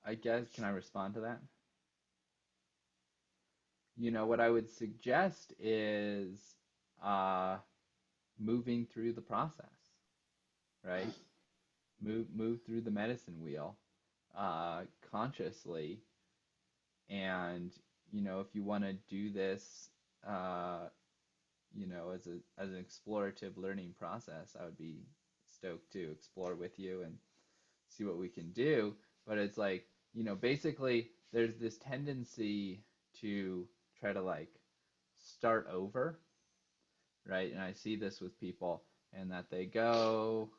I guess, can I respond to that? What I would suggest is uh, moving through the process, right? Move through the medicine wheel consciously, and if you want to do this, uh, as an explorative learning process, I would be stoked to explore with you and see what we can do. But it's like, basically there's this tendency to try to like start over, right? And I see this with people, and that they go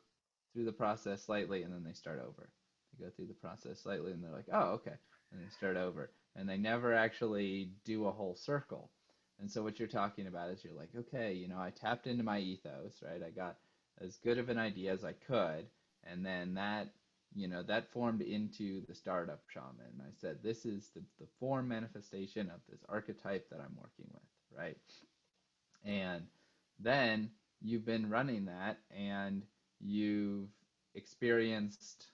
through the process slightly and then they start over. They go through the process slightly and they're like, oh, okay. And they start over. And they never actually do a whole circle. And so what you're talking about is you're like, okay, I tapped into my ethos, right? I got as good of an idea as I could. And then that formed into the startup shaman. I said, this is the form manifestation of this archetype that I'm working with, right? And then you've been running that and you've experienced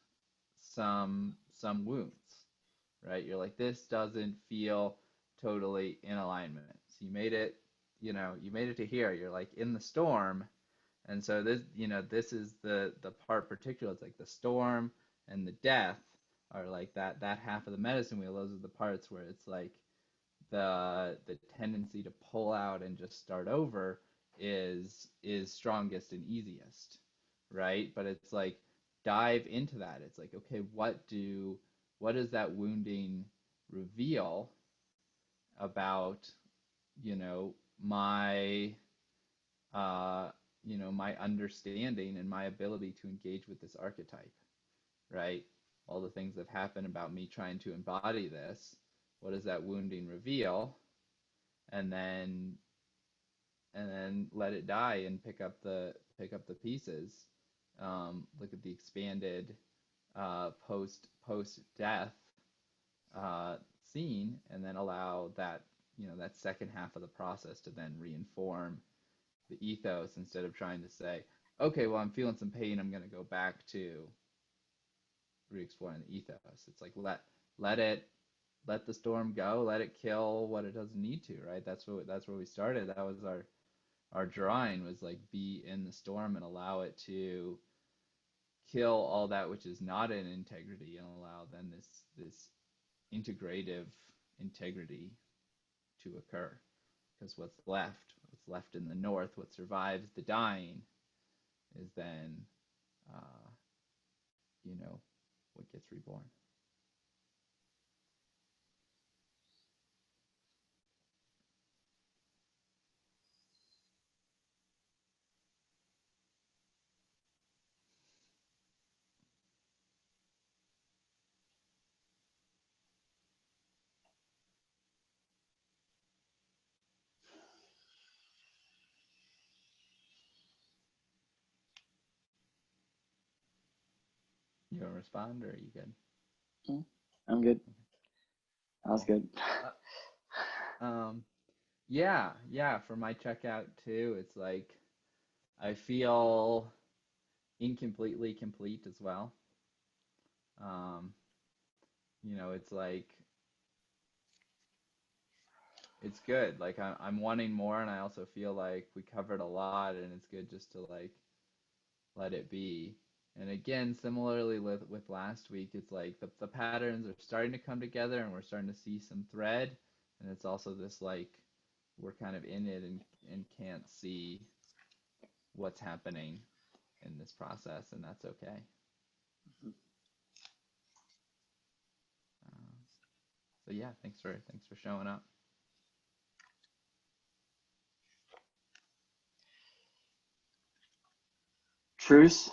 some wounds, right? You're like, this doesn't feel totally in alignment. So you made it to here. You're like in the storm. And so this is the part particular. It's like the storm and the death are like that half of the medicine wheel. Those are the parts where it's like the tendency to pull out and just start over is strongest and easiest, right? But it's like dive into that. It's like, okay, what does that wounding reveal about, you know, my my understanding and my ability to engage with this archetype, right? All the things that have happened about me trying to embody this, what does that wounding reveal? And then let it die and pick up the pieces. Look at the expanded post death uh, scene, and then allow that second half of the process to then reinform the ethos instead of trying to say, okay, well, I'm feeling some pain, I'm going to go back to re-exploring the ethos. It's like let the storm go, let it kill what it doesn't need to, right? That's where we started. That was our drawing, was like be in the storm and allow it to kill all that which is not in integrity, and allow then this integrative integrity to occur. Because what's left in the north, what survives the dying, is then uh, you know what gets reborn. You want to respond or are you good?
Mm, I'm good. That was
Cool.
good.
Uh, um, yeah. For my checkout too, it's like I feel incompletely complete as well. Um, it's like it's good. Like I'm wanting more, and I also feel like we covered a lot, and it's good just to like let it be. And again, similarly with last week, it's like the patterns are starting to come together, and we're starting to see some thread, and it's also this like we're kind of in it and can't see what's happening in this process, and that's okay. Uh, so yeah, thanks for showing up.
Truth.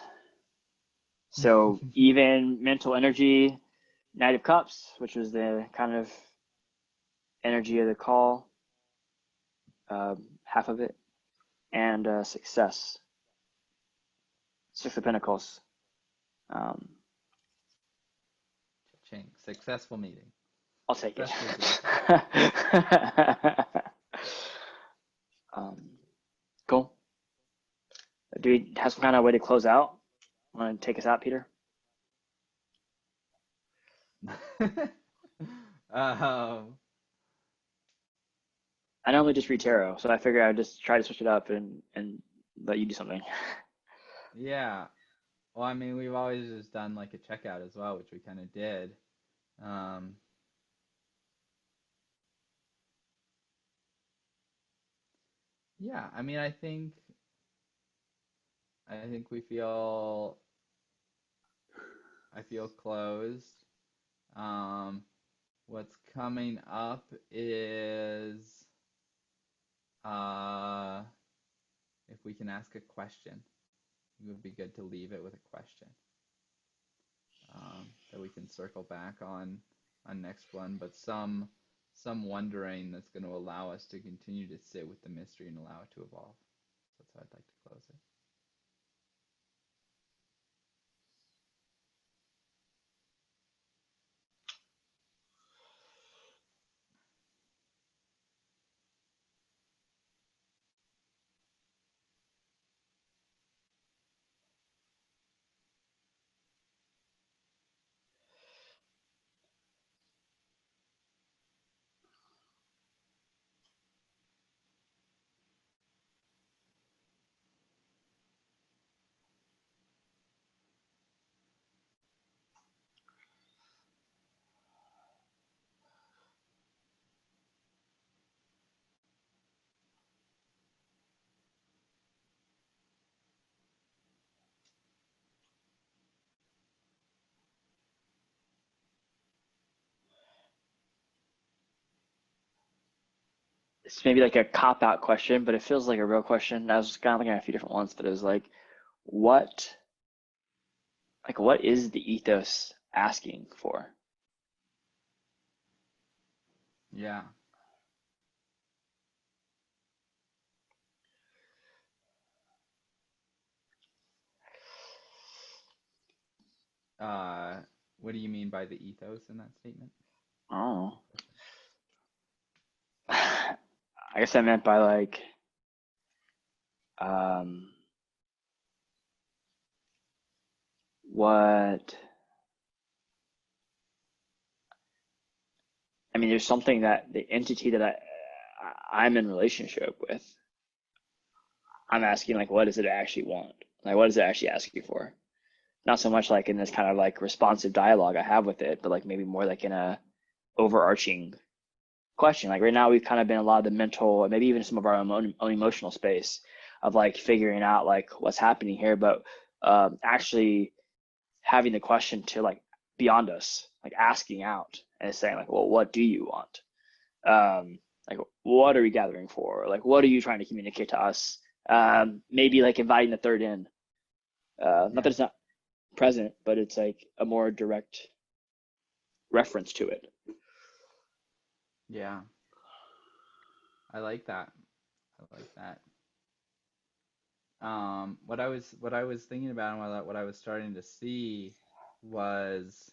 So even mental energy, Knight of Cups, which was the kind of energy of the call, half of it, and success, Six of Pentacles. Um,
Ching. Successful meeting.
I'll take it.
Successful group.
um, cool. Do we have some kind of way to close out? Want to take us out, Peter?
um,
I normally just read tarot, so I figure I'd just try to switch it up and let you do something.
yeah. Well, I mean, we've always just done like a checkout as well, which we kind of did. Um, yeah, I mean, I think I feel closed. Um, what's coming up is uh, if we can ask a question, it would be good to leave it with a question that we can circle back on next one, but some wondering that's going to allow us to continue to sit with the mystery and allow it to evolve. So that's how I'd like to close it.
It's maybe like a cop out question, but it feels like a real question. I was kind of looking at a few different ones, but it was what what is the ethos asking for?
Yeah. Uh, what do you mean by the ethos in that statement?
Oh,
Question.
I guess I meant by um, what I mean. There's something that the entity that I'm in relationship with. I'm asking what does it actually want? Like what does it actually ask you for? Not so much like in this kind of responsive dialogue I have with it, but maybe more in a overarching question. Like right now, we've kind of been a lot of the mental, and maybe even some of our own emotional space of figuring out what's happening here, but actually having the question to beyond us, asking out and saying well, what do you want? What are we gathering for? What are you trying to communicate to us? Maybe inviting the third in. Not that
Yeah.
it's not present, but it's a more direct reference to it.
Yeah. I like that. I like that. What I was thinking about and what I was starting to see was,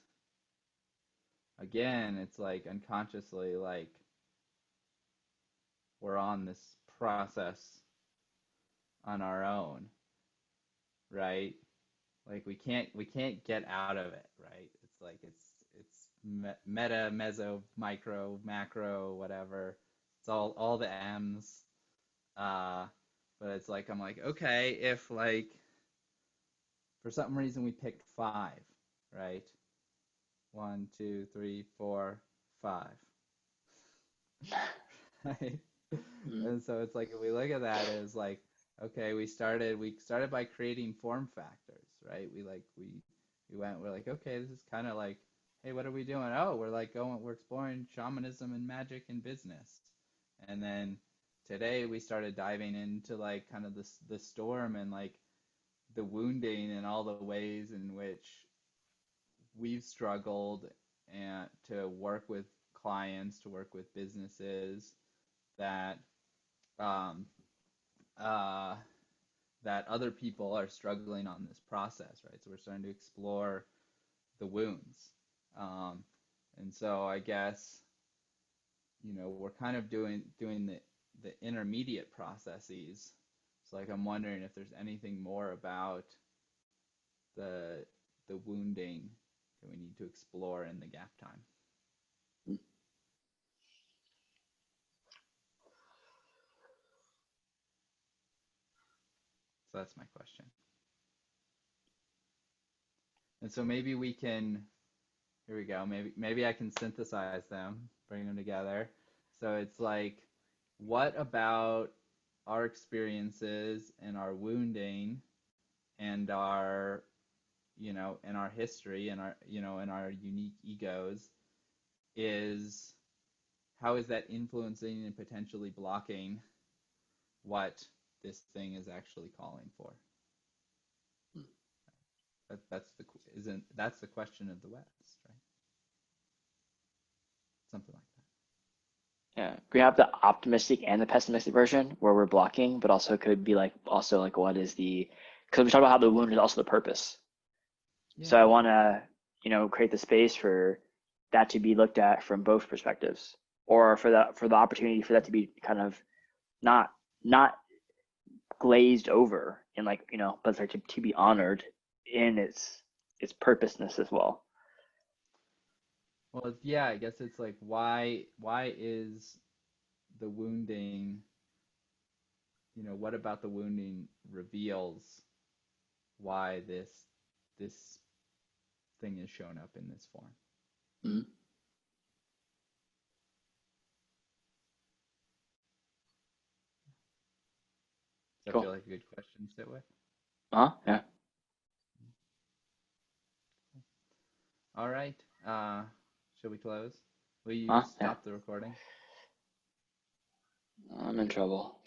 again, it's like unconsciously, like we're on this process on our own, right? Like we can't get out of it, right? It's like it's meta, meso, micro, macro, whatever. It's all the M's. Uh, but it's like I'm like, okay, if like for some reason we picked five, right? One, two, three, four, five, right?
Mm.
And so it's like if we look at that as like, okay, we started by creating form factors, right? We're like, okay, this is kind of like, hey, what are we doing? Oh, we're exploring shamanism and magic and business. And then today we started diving into like kind of the storm and like the wounding and all the ways in which we've struggled and to work with clients, to work with businesses that um, uh, that other people are struggling on this process, right? So we're starting to explore the wounds, um, and so I guess we're kind of doing the intermediate processes. So like I'm wondering if there's anything more about the the wounding that we need to explore in the gap time. So that's my question. And so maybe we can, here we go. Maybe I can synthesize them, bring them together. So it's like, what about our experiences and our wounding and our, and our history and our, and our unique egos is how is that influencing and potentially blocking what this thing is actually calling for? That's the isn't that's the question of the West, right? Something like
Yeah, we have the optimistic and the pessimistic version where we're blocking, but also could be like also like what is the because we talk about how the wound is also the purpose.
that.
So
Yeah.
I want to create the space for that to be looked at from both perspectives, or for the opportunity for that to be kind of not glazed over and like but like to be honored in its purposeness as well.
Well, yeah, I guess it's like why is the wounding, what about the wounding reveals why this thing is shown up in this form?
Mm-hmm.
Does that
Cool.
feel like a good question to sit with?
Yeah.
All right. Should we close? Will you
Yeah.
stop the recording?
I'm in trouble.